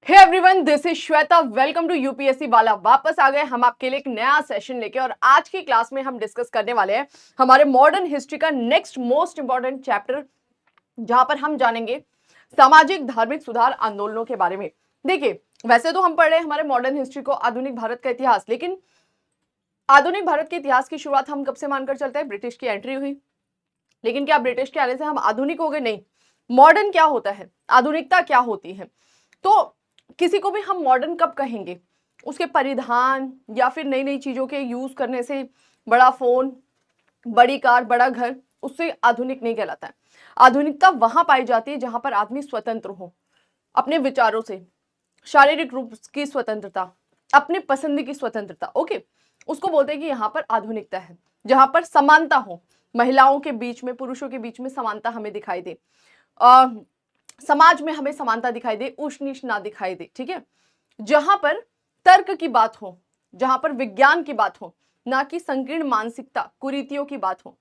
Hey everyone, this is Shweta. Welcome to UPSC वाला। वापस आ गए हम आपके लिए एक नया सेशन लेके। और आज की क्लास में हम डिस्कस करने वाले हैं हमारे मॉडर्न हिस्ट्री का नेक्स्ट मोस्ट इंपॉर्टेंट चैप्टर, जहां पर हम जानेंगे सामाजिक धार्मिक सुधार आंदोलनों के बारे में। देखिए, वैसे तो हम पढ़ रहे हैं हमारे मॉडर्न हिस्ट्री को, आधुनिक भारत का इतिहास, लेकिन आधुनिक भारत के इतिहास की शुरुआत हम कब से मानकर चलते हैं? ब्रिटिश की एंट्री हुई। लेकिन क्या ब्रिटिश के आने से हम आधुनिक हो गए? नहीं। मॉडर्न क्या होता है, आधुनिकता क्या होती है? तो किसी को भी हम मॉडर्न कब कहेंगे? उसके परिधान या फिर नई नई चीजों के यूज करने से, बड़ा फोन, बड़ी कार, बड़ा घर, उससे आधुनिक नहीं कहलाता है। आधुनिकता वहां पाई जाती है जहां पर आदमी स्वतंत्र हो अपने विचारों से, शारीरिक रूप की स्वतंत्रता, अपने पसंद की स्वतंत्रता। ओके, उसको बोलते हैं कि यहाँ पर आधुनिकता है। जहां पर समानता हो, महिलाओं के बीच में, पुरुषों के बीच में समानता हमें दिखाई दे, समाज में हमें समानता दिखाई दे, ऊंच नीच ना दिखाई दे। ठीक है, जहां पर तर्क की बात हो, जहां पर विज्ञान की बात हो, ना कि संकीर्ण मानसिकता, कुरीतियों की बात हो,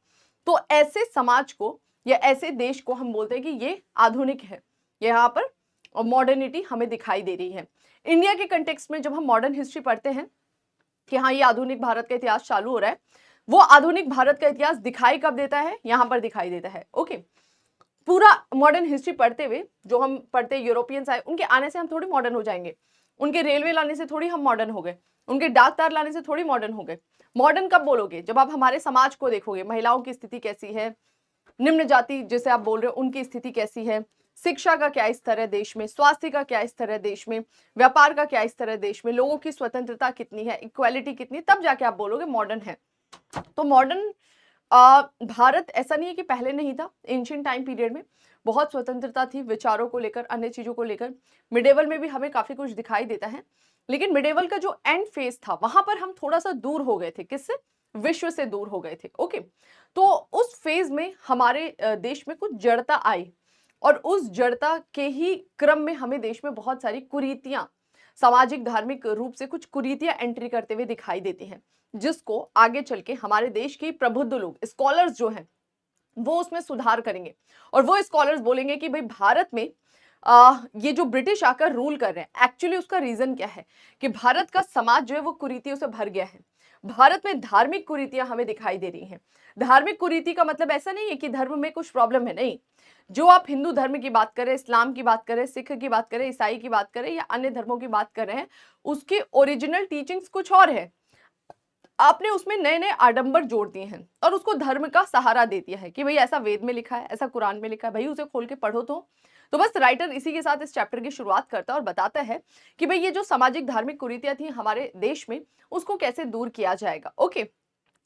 तो ऐसे समाज को या ऐसे देश को हम बोलते हैं कि ये आधुनिक है। यहाँ पर मॉडर्निटी हमें दिखाई दे रही है। इंडिया के कंटेक्स्ट में जब हम मॉडर्न हिस्ट्री पढ़ते हैं कि हाँ, ये आधुनिक भारत का इतिहास चालू हो रहा है, वो आधुनिक भारत का इतिहास दिखाई कब देता है? यहाँ पर दिखाई देता है। ओके, पूरा मॉडर्न हिस्ट्री पढ़ते हुए जो हम पढ़ते, यूरोपियंस आए, उनके आने से हम थोड़ी मॉडर्न हो जाएंगे। उनके रेलवे लाने से थोड़ी हम मॉडर्न हो गए, उनके डाक तार लाने से थोड़ी मॉडर्न हो गए। मॉडर्न कब बोलोगे? जब आप हमारे समाज को देखोगे, महिलाओं की स्थिति कैसी है, निम्न जाति जिसे आप बोल रहे हो उनकी स्थिति कैसी है, शिक्षा का क्या स्तर है देश में, स्वास्थ्य का क्या स्तर है देश में, व्यापार का क्या स्तर है देश में, लोगों की स्वतंत्रता कितनी है, इक्वालिटी कितनी, तब जाके आप बोलोगे मॉडर्न है। तो मॉडर्न भारत ऐसा नहीं है कि पहले नहीं था। एंशियंट टाइम पीरियड में बहुत स्वतंत्रता थी, विचारों को लेकर, अन्य चीजों को लेकर। मिडेवल में भी हमें काफी कुछ दिखाई देता है, लेकिन मिडेवल का जो एंड फेज था, वहां पर हम थोड़ा सा दूर हो गए थे। किससे? विश्व से दूर हो गए थे। ओके, तो उस फेज में हमारे देश में कुछ जड़ता आई, और उस जड़ता के ही क्रम में हमें देश में बहुत सारी कुरीतियां, सामाजिक धार्मिक रूप से कुछ कुरीतियां एंट्री करते हुए दिखाई देती हैं, जिसको आगे चल के हमारे देश के प्रबुद्ध लोग, स्कॉलर्स जो हैं, वो उसमें सुधार करेंगे। और वो स्कॉलर्स बोलेंगे कि भाई भारत में ये जो ब्रिटिश आकर रूल कर रहे हैं, एक्चुअली उसका रीजन क्या है? कि भारत का समाज जो है वो कुरीतियों से भर गया है। भारत में धार्मिक कुरीतियां हमें दिखाई दे रही हैं। धार्मिक कुरीति का मतलब ऐसा नहीं है कि धर्म में कुछ प्रॉब्लम है, नहीं। जो आप हिंदू धर्म की बात करें, इस्लाम की बात करें, सिख की बात करें, ईसाई की बात करें, या अन्य धर्मों की बात कर रहे हैं, उसकी ओरिजिनल टीचिंग्स कुछ और है। आपने उसमें नए नए आडंबर जोड़ दिए हैं और उसको धर्म का सहारा दे दिया है कि भाई ऐसा वेद में लिखा है, ऐसा कुरान में लिखा है, भाई उसे खोल के पढ़ो। तो बस राइटर इसी के साथ इस चैप्टर की शुरुआत करता है और बताता है कि भाई ये जो सामाजिक धार्मिक कुरीतियां थी हमारे देश में, उसको कैसे दूर किया जाएगा। ओके,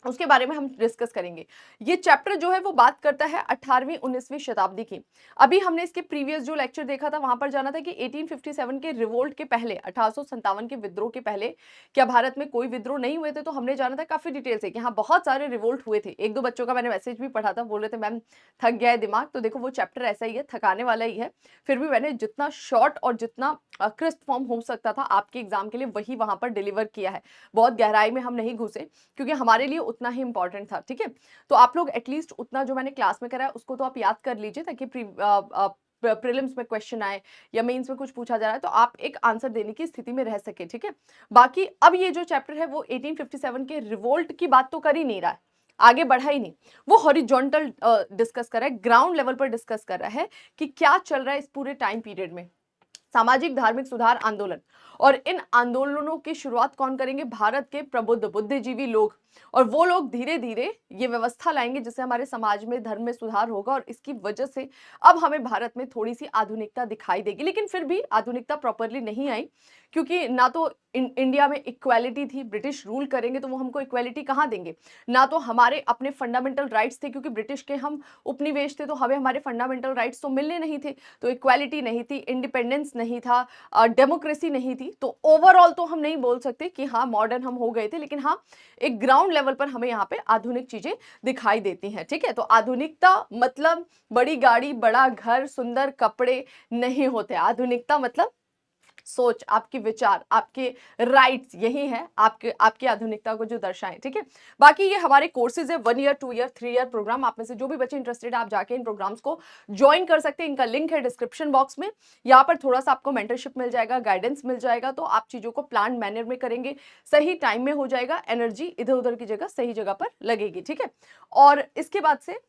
उसके बारे में हम डिस्कस करेंगे। ये चैप्टर जो है वो बात करता है 18वीं 19वीं शताब्दी की। अभी हमने इसके प्रीवियस जो लेक्चर देखा था, वहां पर जाना था कि 1857 के रिवोल्ट के पहले, 1857 के विद्रोह के पहले क्या भारत में कोई विद्रोह नहीं हुए थे? तो हमने जाना था काफी डिटेल से कि हाँ, बहुत सारे रिवोल्ट हुए थे। एक दो बच्चों का मैंने मैसेज भी पढ़ा था, बोल रहे थे मैम थक गया है दिमाग। तो देखो, वो चैप्टर ऐसा ही है, थकाने वाला ही है। फिर भी मैंने जितना शॉर्ट और जितना क्रिस्प फॉर्म हो सकता था आपके एग्जाम के लिए, वही वहां पर डिलीवर किया है। बहुत गहराई में हम नहीं घुसे, क्योंकि हमारे लिए उतना ही इंपॉर्टेंट था। ठीक है, तो आप लोग एटलीस्ट उतना जो मैंने क्लास में कराया उसको तो आप याद कर लीजिए, ताकि प्रीलिम्स में क्वेश्चन आए या मेंस में कुछ पूछा जा रहा है तो आप एक आंसर देने की स्थिति में रह सके। ठीक है, बाकी अब ये जो चैप्टर है वो 1857 के रिवोल्ट की बात तो कर ही नहीं रहा है, आगे बढ़ा ही नहीं। वो हॉरिजॉन्टल डिस्कस कर रहा है, ग्राउंड लेवल पर डिस्कस कर रहा है कि क्या चल रहा है इस पूरे टाइम पीरियड में। सामाजिक धार्मिक सुधार आंदोलन, और इन आंदोलनों की शुरुआत कौन करेंगे? भारत के प्रबुद्ध बुद्धिजीवी लोग। और वो लोग धीरे धीरे ये व्यवस्था लाएंगे जिससे हमारे समाज में, धर्म में सुधार होगा, और इसकी वजह से अब हमें भारत में थोड़ी सी आधुनिकता दिखाई देगी। लेकिन फिर भी आधुनिकता प्रॉपरली नहीं आई, क्योंकि ना तो इंडिया में इक्वालिटी थी। ब्रिटिश रूल करेंगे तो वो हमको इक्वालिटी कहाँ देंगे? ना तो हमारे अपने फंडामेंटल राइट्स थे, क्योंकि ब्रिटिश के हम उपनिवेश थे, तो हमें हमारे फंडामेंटल राइट्स तो मिलने नहीं थे। तो इक्वालिटी नहीं थी, इंडिपेंडेंस नहीं था, डेमोक्रेसी नहीं थी। तो ओवरऑल तो हम नहीं बोल सकते कि हाँ मॉडर्न हम हो गए थे, लेकिन हाँ, एक ग्राउंड लेवल पर हमें यहाँ पे आधुनिक चीजें दिखाई देती हैं। ठीक है, तो आधुनिकता मतलब बड़ी गाड़ी, बड़ा घर, सुंदर कपड़े नहीं होते। आधुनिकता मतलब सोच, आपके विचार, आपके राइट्स यही है आपके आपकी आधुनिकता को जो दर्शाएं, ठीक है। बाकी ये हमारे कोर्सेज है 1 ईयर 2 ईयर 3 ईयर प्रोग्राम। आप में से जो भी बच्चे इंटरेस्टेड है आप जाके इन प्रोग्राम्स को ज्वाइन कर सकते हैं। इनका लिंक है डिस्क्रिप्शन बॉक्स में। यहाँ पर थोड़ा सा आपको मेंटरशिप मिल जाएगा, गाइडेंस मिल जाएगा, तो आप चीजों को प्लान मैनर में करेंगे, सही टाइम में हो जाएगा, एनर्जी इधर उधर की जगह सही जगह पर लगेगी, ठीक है। और इसके बाद से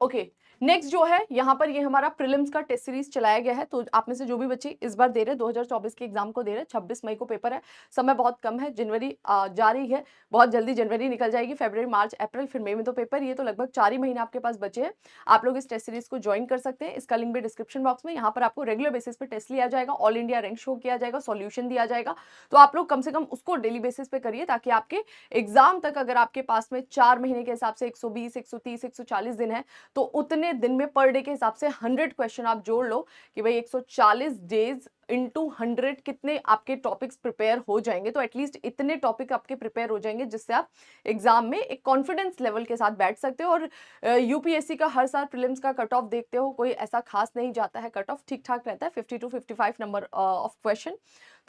ओके, नेक्स्ट जो है यहाँ पर ये हमारा प्रीलिम्स का टेस्ट सीरीज चलाया गया है। तो आप में से जो भी बच्चे इस बार दे रहे हैं 2024 के एग्जाम को दे रहे हैं, 26 मई को पेपर है, समय बहुत कम है, जनवरी जा रही है, बहुत जल्दी जनवरी निकल जाएगी, फरवरी मार्च अप्रैल फिर मई में तो पेपर, ये तो लगभग 4 ही महीने आपके पास बचे हैं। आप लोग इस टेस्ट सीरीज को ज्वाइन कर सकते हैं, इसका लिंक भी डिस्क्रिप्शन बॉक्स में। यहाँ पर आपको रेगुलर बेसिस पे टेस्ट लिया जाएगा, ऑल इंडिया रैंक शो किया जाएगा, सॉल्यूशन दिया जाएगा, तो आप लोग कम से कम उसको डेली बेसिस पे करिए, ताकि आपके एग्जाम तक अगर आपके पास में 4 महीने के हिसाब से 120 130 140 दिन है, तो उतने दिन में पर डे के हिसाब से 100 क्वेश्चन आप जोड़ लो कि भाई 140 डेज इंटू 100 कितने आपके टॉपिक्स प्रिपेयर हो जाएंगे। तो एटलीस्ट इतने टॉपिक आपके प्रिपेयर हो जाएंगे जिससे आप एग्जाम में एक कॉन्फिडेंस लेवल के साथ बैठ सकते हो। और यूपीएससी का हर साल प्रीलिम्स का कट ऑफ देखते हो, कोई ऐसा खास नहीं जाता है, कट ऑफ ठीक ठाक रहता है 50 to 55 नंबर ऑफ क्वेश्चन।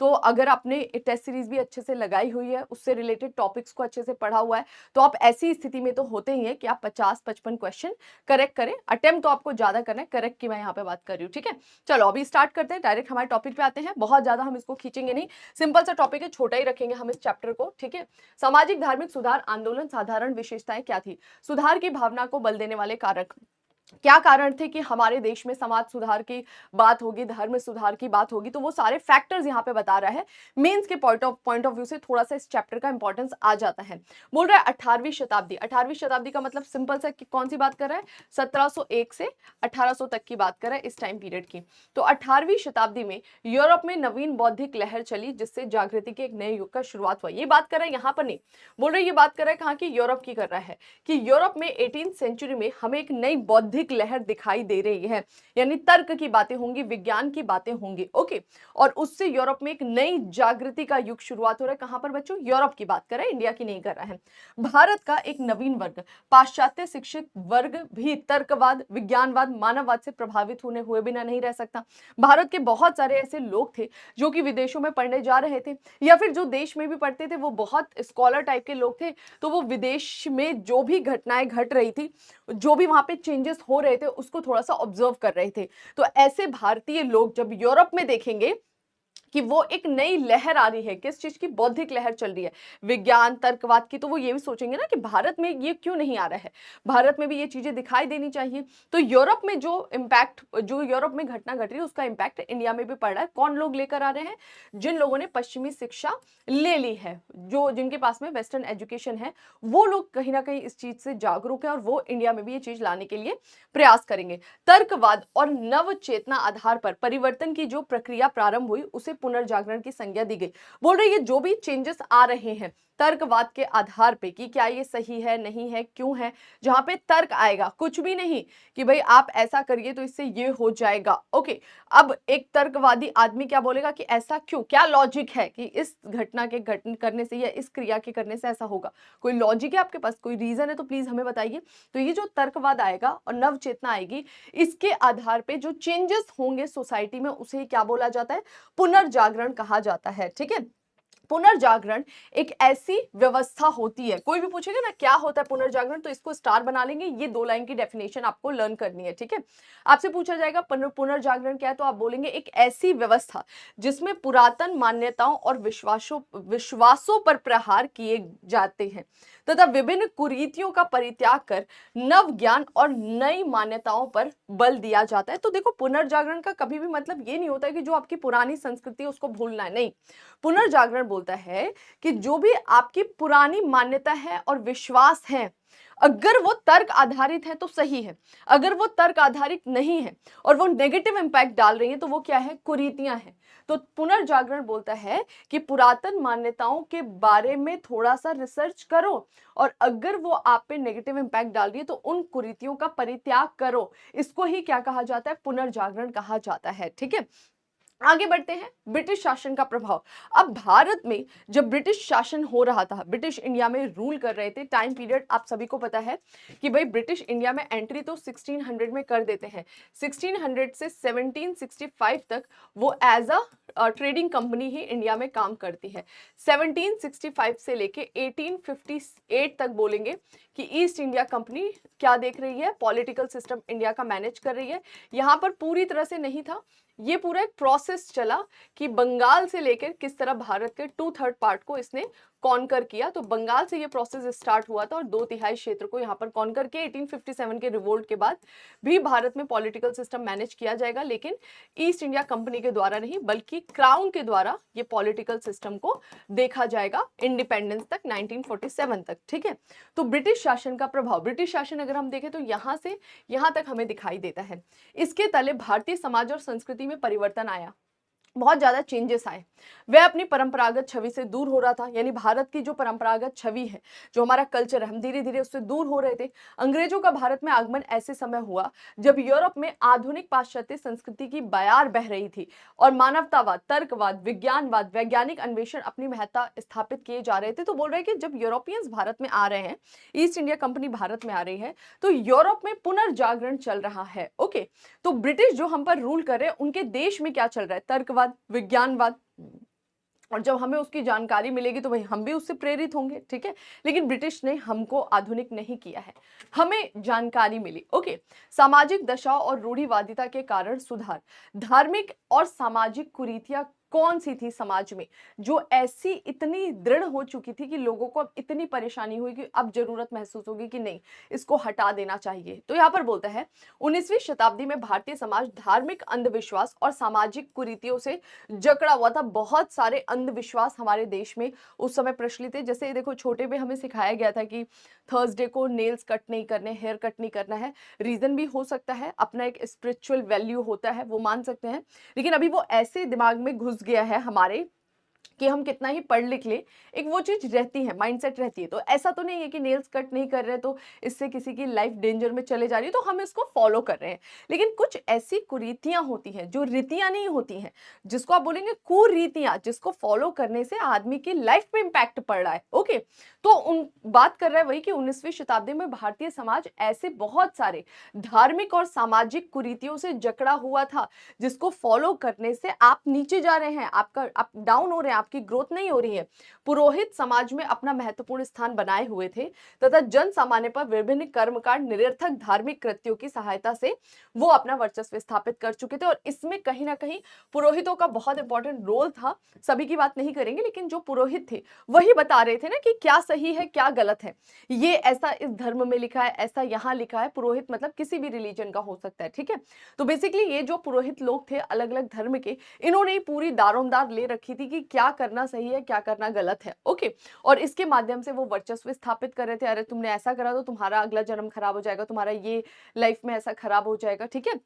तो अगर आपने टेस्ट सीरीज भी अच्छे से लगाई हुई है, उससे रिलेटेड टॉपिक्स को अच्छे से पढ़ा हुआ है, तो आप ऐसी स्थिति में तो होते ही है कि आप 50-55 क्वेश्चन करेक्ट करें। अटेम्प्ट तो आपको ज्यादा करना है, करेक्ट की मैं यहाँ पे बात कर रही हूँ, ठीक है। चलो अभी स्टार्ट करते हैं, डायरेक्ट हमारे टॉपिक पे आते हैं। बहुत ज्यादा हम इसको खींचेंगे नहीं, सिंपल सा टॉपिक है, छोटा ही रखेंगे हम इस चैप्टर को, ठीक है। सामाजिक धार्मिक सुधार आंदोलन साधारण विशेषताएं क्या थी? सुधार की भावना को बल देने वाले कारक क्या कारण थे कि हमारे देश में समाज सुधार की बात होगी, धर्म सुधार की बात होगी, तो वो सारे फैक्टर्स यहाँ पे बता रहा है। मेंस के पॉइंट ऑफ व्यू से थोड़ा सा इस चैप्टर का इंपॉर्टेंस आ जाता है। बोल रहा है 18वीं शताब्दी। 18वीं शताब्दी का मतलब सिंपल सा कि कौन सी बात कर रहा है? 1701 से 1800 तक की बात कर रहा है, इस टाइम पीरियड की। तो 18वीं शताब्दी में यूरोप में नवीन बौद्धिक लहर चली, जिससे जागृति के एक नए युग का शुरुआत हुआ। ये बात कर रहा है यहाँ पर नहीं, बोल रहे ये बात कर रहा है कहाँ की? यूरोप की कर रहा है कि यूरोप में 18th सेंचुरी में हमें एक नई बौद्धिक लहर दिखाई दे रही है, यानी तर्क की बातें होंगी, विज्ञान की बातें होंगी, ओके। और उससे यूरोप में एक नई जागृति का युग शुरुआत हो रहा है। कहां पर बच्चों? यूरोप की बात कर रहा है, इंडिया की नहीं कर रहा है। भारत का एक नवीन वर्ग, पाश्चात्य शिक्षित वर्ग भी तर्कवाद, विज्ञानवाद, मानववाद से प्रभावित होने हुए बिना नहीं रह सकता। भारत के बहुत सारे ऐसे लोग थे जो कि विदेशों में पढ़ने जा रहे थे, या फिर जो देश में भी पढ़ते थे वो बहुत स्कॉलर टाइप के लोग थे, तो वो विदेश में जो भी घटनाएं घट रही थी, जो भी वहां पे चेंजेस हो रहे थे, उसको थोड़ा सा ऑब्जर्व कर रहे थे। तो ऐसे भारतीय लोग जब यूरोप में देखेंगे कि वो एक नई लहर आ रही है, किस चीज की? बौद्धिक लहर चल रही है, विज्ञान तर्कवाद की, तो वो ये भी सोचेंगे ना कि भारत में ये क्यों नहीं आ रहा है, भारत में भी ये चीजें दिखाई देनी चाहिए। तो यूरोप में जो इम्पैक्ट, जो यूरोप में घटना घट रही है, उसका इम्पैक्ट इंडिया में भी पड़ रहा है। कौन लोग लेकर आ रहे हैं? जिन लोगों ने पश्चिमी शिक्षा ले ली है, जो जिनके पास में वेस्टर्न एजुकेशन है, वो लोग कहीं ना कहीं इस चीज से जागरूक है, और वो इंडिया में भी ये चीज लाने के लिए प्रयास करेंगे। तर्कवाद और नव चेतना आधार पर परिवर्तन की जो प्रक्रिया प्रारंभ हुई, उसे पुनर्जागरण की संज्ञा दी गई। बोल रहे ये जो भी चेंजेस आ रहे हैं तर्कवाद के आधार पे कि क्या ये सही है, नहीं है, क्यों है, जहां पे तर्क आएगा, कुछ भी नहीं कि भाई आप ऐसा करिए तो इससे ये हो जाएगा, ओके। अब एक तर्कवादी आदमी क्या बोलेगा कि ऐसा क्यों, क्या लॉजिक है कि इस घटना के घटन करने से या इस क्रिया के करने से ऐसा होगा? कोई लॉजिक है आपके पास, कोई रीजन है तो प्लीज हमें बताइए। तो ये जो तर्कवाद आएगा और नव चेतना आएगी, इसके आधार पे जो चेंजेस होंगे सोसाइटी में, उसे क्या बोला जाता है? पुनर्जागरण कहा जाता है, ठीक है। पुनर्जागरण एक ऐसी व्यवस्था होती है, कोई भी पूछेगा ना क्या होता है पुनर्जागरण, तो इसको स्टार बना लेंगे, ये 2 लाइन की डेफिनेशन आपको लर्न करनी है, ठीक है। आपसे पूछा जाएगा पुनर्जागरण क्या है, तो आप बोलेंगे एक ऐसी व्यवस्था जिसमें पुरातन मान्यताओं और विश्वासों पर प्रहार किए जाते हैं, तथा विभिन्न कुरीतियों का परित्याग कर नव ज्ञान और नई मान्यताओं पर बल दिया जाता है। तो देखो, पुनर्जागरण का कभी भी मतलब ये नहीं होता है कि जो आपकी पुरानी संस्कृति है उसको भूलना है, नहीं। पुनर्जागरण बोलता है कि जो भी आपकी पुरानी मान्यता है और विश्वास है, अगर वो तर्क आधारित है तो सही है, अगर वो तर्क आधारित नहीं है और वो नेगेटिव इंपैक्ट डाल रही है, तो वो क्या है? कुरीतियां हैं। तो पुनर्जागरण बोलता है कि पुरातन मान्यताओं के बारे में थोड़ा सा रिसर्च करो, और अगर वो आप पे नेगेटिव इंपैक्ट डाल रही है तो उन कुरीतियों का परित्याग करो। इसको ही क्या कहा जाता है? पुनर्जागरण कहा जाता है, ठीक है। आगे बढ़ते हैं, ब्रिटिश शासन का प्रभाव। अब भारत में जब ब्रिटिश शासन हो रहा था, ब्रिटिश इंडिया में रूल कर रहे थे, टाइम पीरियड आप सभी को पता है कि भाई ब्रिटिश इंडिया में एंट्री तो 1600 में कर देते हैं। 1600 से 1765 तक वो एज अ ट्रेडिंग कंपनी ही इंडिया में काम करती है। 1765 से लेके 1858 तक बोलेंगे कि ईस्ट इंडिया कंपनी क्या देख रही है, पॉलिटिकल सिस्टम इंडिया का मैनेज कर रही है। यहाँ पर पूरी तरह से नहीं था, ये पूरा एक प्रोसेस चला कि बंगाल से लेकर किस तरह भारत के 2/3 पार्ट को इसने कॉन्कर किया। तो बंगाल से ये प्रोसेस स्टार्ट हुआ था और 2/3 क्षेत्र को यहाँ पर कॉन्कर किया। 1857 के रिवोल्ट के बाद भी भारत में पॉलिटिकल सिस्टम मैनेज किया जाएगा, लेकिन ईस्ट इंडिया कंपनी के द्वारा नहीं बल्कि क्राउन के द्वारा ये पॉलिटिकल सिस्टम को देखा जाएगा इंडिपेंडेंस तक, 1947 तक। ठीक है, तो ब्रिटिश शासन का प्रभाव, ब्रिटिश शासन अगर हम देखें तो यहाँ से यहाँ तक हमें दिखाई देता है। इसके तले भारतीय समाज और संस्कृति में परिवर्तन आया, बहुत ज्यादा चेंजेस आए। वह अपनी परंपरागत छवि से दूर हो रहा था, यानी भारत की जो परंपरागत छवि है, जो हमारा कल्चर है, हम धीरे धीरे उससे दूर हो रहे थे। अंग्रेजों का भारत में आगमन ऐसे समय हुआ जब यूरोप में आधुनिक पाश्चात्य संस्कृति की बयार बह रही थी और मानवतावाद, तर्कवाद, विज्ञानवाद, वैज्ञानिक अन्वेषण अपनी महत्ता स्थापित किए जा रहे थे। तो बोल रहे हैं कि जब यूरोपियंस भारत में आ रहे हैं, ईस्ट इंडिया कंपनी भारत में आ रही है, तो यूरोप में पुनर्जागरण चल रहा है। ओके, तो ब्रिटिश जो हम पर रूल कर रहे हैं, उनके देश में क्या चल रहा है, तर्कवाद, विज्ञानवाद, और जब हमें उसकी जानकारी मिलेगी तो भाई हम भी उससे प्रेरित होंगे। ठीक है, लेकिन ब्रिटिश ने हमको आधुनिक नहीं किया है, हमें जानकारी मिली। ओके, सामाजिक दशा और रूढ़िवादिता के कारण सुधार, धार्मिक और सामाजिक कुरीतियां कौन सी थी समाज में जो ऐसी इतनी दृढ़ हो चुकी थी कि लोगों को अब इतनी परेशानी हुई कि अब जरूरत महसूस होगी कि नहीं, इसको हटा देना चाहिए। तो यहाँ पर बोलता है 19वीं शताब्दी में भारतीय समाज धार्मिक अंधविश्वास और सामाजिक कुरीतियों से जकड़ा हुआ था। बहुत सारे अंधविश्वास हमारे देश में उस समय प्रचलित थे। जैसे देखो, छोटे में हमें सिखाया गया था कि थर्सडे को नेल्स कट नहीं करने, हेयर कट नहीं करना है। रीजन भी हो सकता है, अपना एक स्पिरिचुअल वैल्यू होता है, वो मान सकते हैं, लेकिन अभी वो ऐसे दिमाग में घुस गया है हमारे कि हम कितना ही पढ़ लिख ले, एक वो चीज रहती है, माइंडसेट रहती है। तो ऐसा तो नहीं है कि नेल्स कट नहीं कर रहे तो इससे किसी की लाइफ डेंजर में चले जा रही है, तो हम इसको फॉलो कर रहे हैं। लेकिन कुछ ऐसी कुरीतियां होती हैं जो रीतियां नहीं होती हैं, जिसको आप बोलेंगे कुरीतियां, जिसको फॉलो करने से आदमी की लाइफ में इंपैक्ट पड़ रहा है। ओके, तो उन बात कर रहा है वही कि 19वीं शताब्दी में भारतीय समाज ऐसे बहुत सारे धार्मिक और सामाजिक कुरीतियों से जकड़ा हुआ था, जिसको फॉलो करने से आप नीचे जा रहे हैं, आप डाउन हो रहे हैं, आपकी ग्रोथ नहीं हो रही है। पुरोहित समाज में अपना महत्वपूर्ण स्थान बनाए हुए थे तथा जन सामान्य पर विभिन्न कर्मकांड, निरर्थक धार्मिक कृत्यों की सहायता से वो अपना वर्चस्व स्थापित कर चुके थे। और इसमें कहीं ना कहीं पुरोहितों का बहुत इंपॉर्टेंट रोल था। सभी की बात नहीं करेंगे, लेकिन जो पुरोहित थे वही बता रहे थे ना कि क्या सही है क्या गलत है, ये ऐसा इस धर्म में लिखा है, ऐसा यहाँ लिखा है। पुरोहित मतलब किसी भी रिलीजन का हो सकता है। ठीक है, तो बेसिकली ये जो पुरोहित लोग थे अलग अलग धर्म के, इन्होंने ही पूरी दारोमदार ले रखी थी कि क्या करना सही है क्या करना गलत है। ओके, और इसके माध्यम से वो वर्चस्व स्थापित कर रहे थे। अरे तुमने ऐसा करा तो तुम्हारा अगला जन्म खराब हो जाएगा, तुम्हारा ये लाइफ में ऐसा खराब हो जाएगा। ठीक है,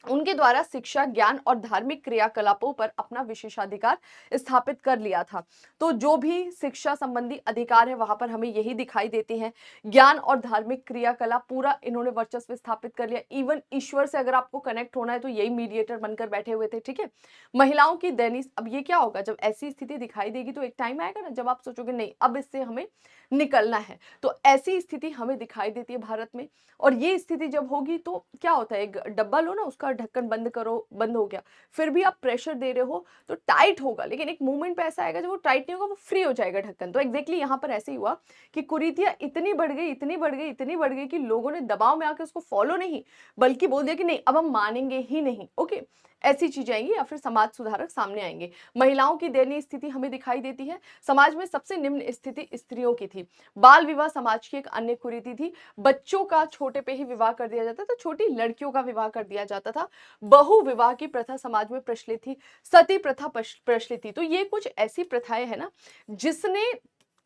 उनके द्वारा शिक्षा, ज्ञान और धार्मिक क्रियाकलापों पर अपना विशेषाधिकार स्थापित कर लिया था। तो जो भी शिक्षा संबंधी अधिकार है वहां पर हमें यही दिखाई देते हैं। ज्ञान और धार्मिक क्रियाकलाप पूरा इन्होंने वर्चस्व स्थापित कर लिया। इवन ईश्वर से अगर आपको कनेक्ट होना है तो यही मीडिएटर बनकर बैठे हुए थे। ठीक है, महिलाओं की दैनिक, अब ये क्या होगा जब ऐसी स्थिति दिखाई देगी तो एक टाइम आएगा ना जब आप सोचोगे नहीं अब इससे हमें निकलना है। तो ऐसी स्थिति हमें दिखाई देती है भारत में। और ये स्थिति जब होगी तो क्या होता है, एक डब्बा लो ना, उसका ढक्कन बंद करो, बंद हो गया, फिर भी आप प्रेशर दे रहे हो तो टाइट होगा, लेकिन एक मूवमेंट पे ऐसा आएगा जब वो टाइट नहीं होगा, वो फ्री हो जाएगा ढक्कन। तो एग्जैक्टली यहाँ पर ऐसे ही हुआ कि कुरीतियां इतनी बढ़ गई, इतनी बढ़ गई, इतनी बढ़ गई कि लोगों ने दबाव में आकर उसको फॉलो नहीं बल्कि बोल दिया कि नहीं अब हम मानेंगे ही नहीं। ओके, ऐसी चीजें आएंगी या फिर समाज सुधारक सामने आएंगे। महिलाओं की दयनीय स्थिति हमें दिखाई देती है। समाज में सबसे निम्न स्थिति स्त्रियों की थी। बाल विवाह समाज की एक अन्य कुरीति थी। बच्चों का छोटे पे ही विवाह कर दिया जाता था, छोटी लड़कियों का विवाह कर दिया जाता था। बहु विवाह की प्रथा समाज में प्रचलित थी। सती प्रथा प्रचलित थी। तो ये कुछ ऐसी प्रथाएं है ना जिसने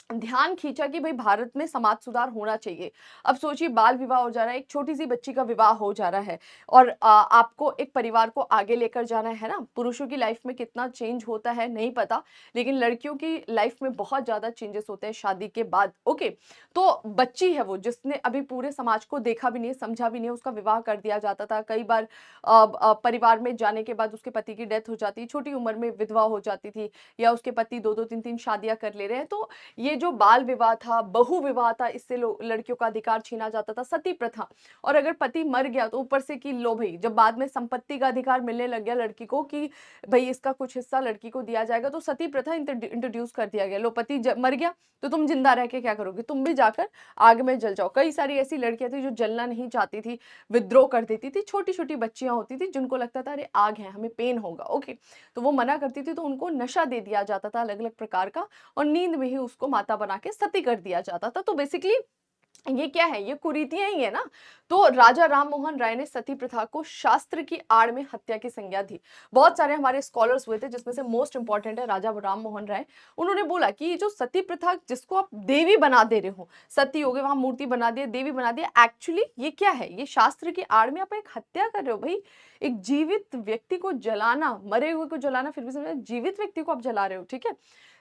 ध्यान खींचा कि भाई भारत में समाज सुधार होना चाहिए। अब सोचिए बाल विवाह हो जा रहा है, एक छोटी-सी बच्ची का विवाह हो जा रहा है और आपको एक परिवार को आगे लेकर जाना है ना? पुरुषों की लाइफ में कितना चेंज होता है नहीं पता, लेकिन लड़कियों की लाइफ में बहुत ज़्यादा चेंजेस होते हैं शादी के बाद, ओके। तो बच्ची है वो जिसने अभी पूरे समाज को देखा भी नहीं है, समझा भी नहीं है, उसका विवाह कर दिया जाता था। कई बार परिवार में जाने के बाद उसके पति की डेथ हो जाती, छोटी उम्र में विधवा हो जाती थी या उसके पति 2-2 3-3 शादियाँ कर ले रहे हैं। तो ये जो बाल विवाह था, बहु विवाह था, इससे लड़कियों का अधिकार छीना जाता था, सती प्रथा। और अगर पति मर गया तो ऊपर से कि लो भई, जब बाद में संपत्ति का अधिकार मिलने लग गया लड़की को कि भई इसका कुछ हिस्सा लड़की को दिया जाएगा, तो सती प्रथा इंट्रोड्यूस कर दिया गया। लो पति मर गया तो तुम जिंदा रह के क्या करोगे, तुम भी जाकर आग में जल जाओ। कई सारी ऐसी लड़कियां थी जो जलना नहीं चाहती थी, विद्रोह कर देती थी। छोटी छोटी बच्चियां होती थी जिनको लगता था अरे आग है, हमें पेन होगा, ओके। तो वो मना करती थी, तो उनको नशा दे दिया जाता था अलग अलग प्रकार का, और नींद में ही उसको माता बना के सती कर दिया जाता था। तो बेसिकली ये क्या है, ये कुरीतियां ही है ना। तो राजा राम मोहन राय ने सती प्रथा को शास्त्र की आड़ में हत्या की संज्ञा दी। बहुत सारे हमारे स्कॉलर्स हुए थे जिसमें से मोस्ट इंपॉर्टेंट है राजा राम मोहन राय। उन्होंने बोला कि ये जो सती प्रथा जिसको आप देवी बना दे रहे हो, सती हो गए, वहां मूर्ति बना दिया, देवी बना दिया, एक्चुअली ये क्या है, ये शास्त्र की आड़ में आप एक हत्या कर रहे हो भाई। एक जीवित व्यक्ति को जलाना, मरे हुए को जलाना फिर भी समझ, जीवित व्यक्ति को आप जला रहे हो, ठीक है।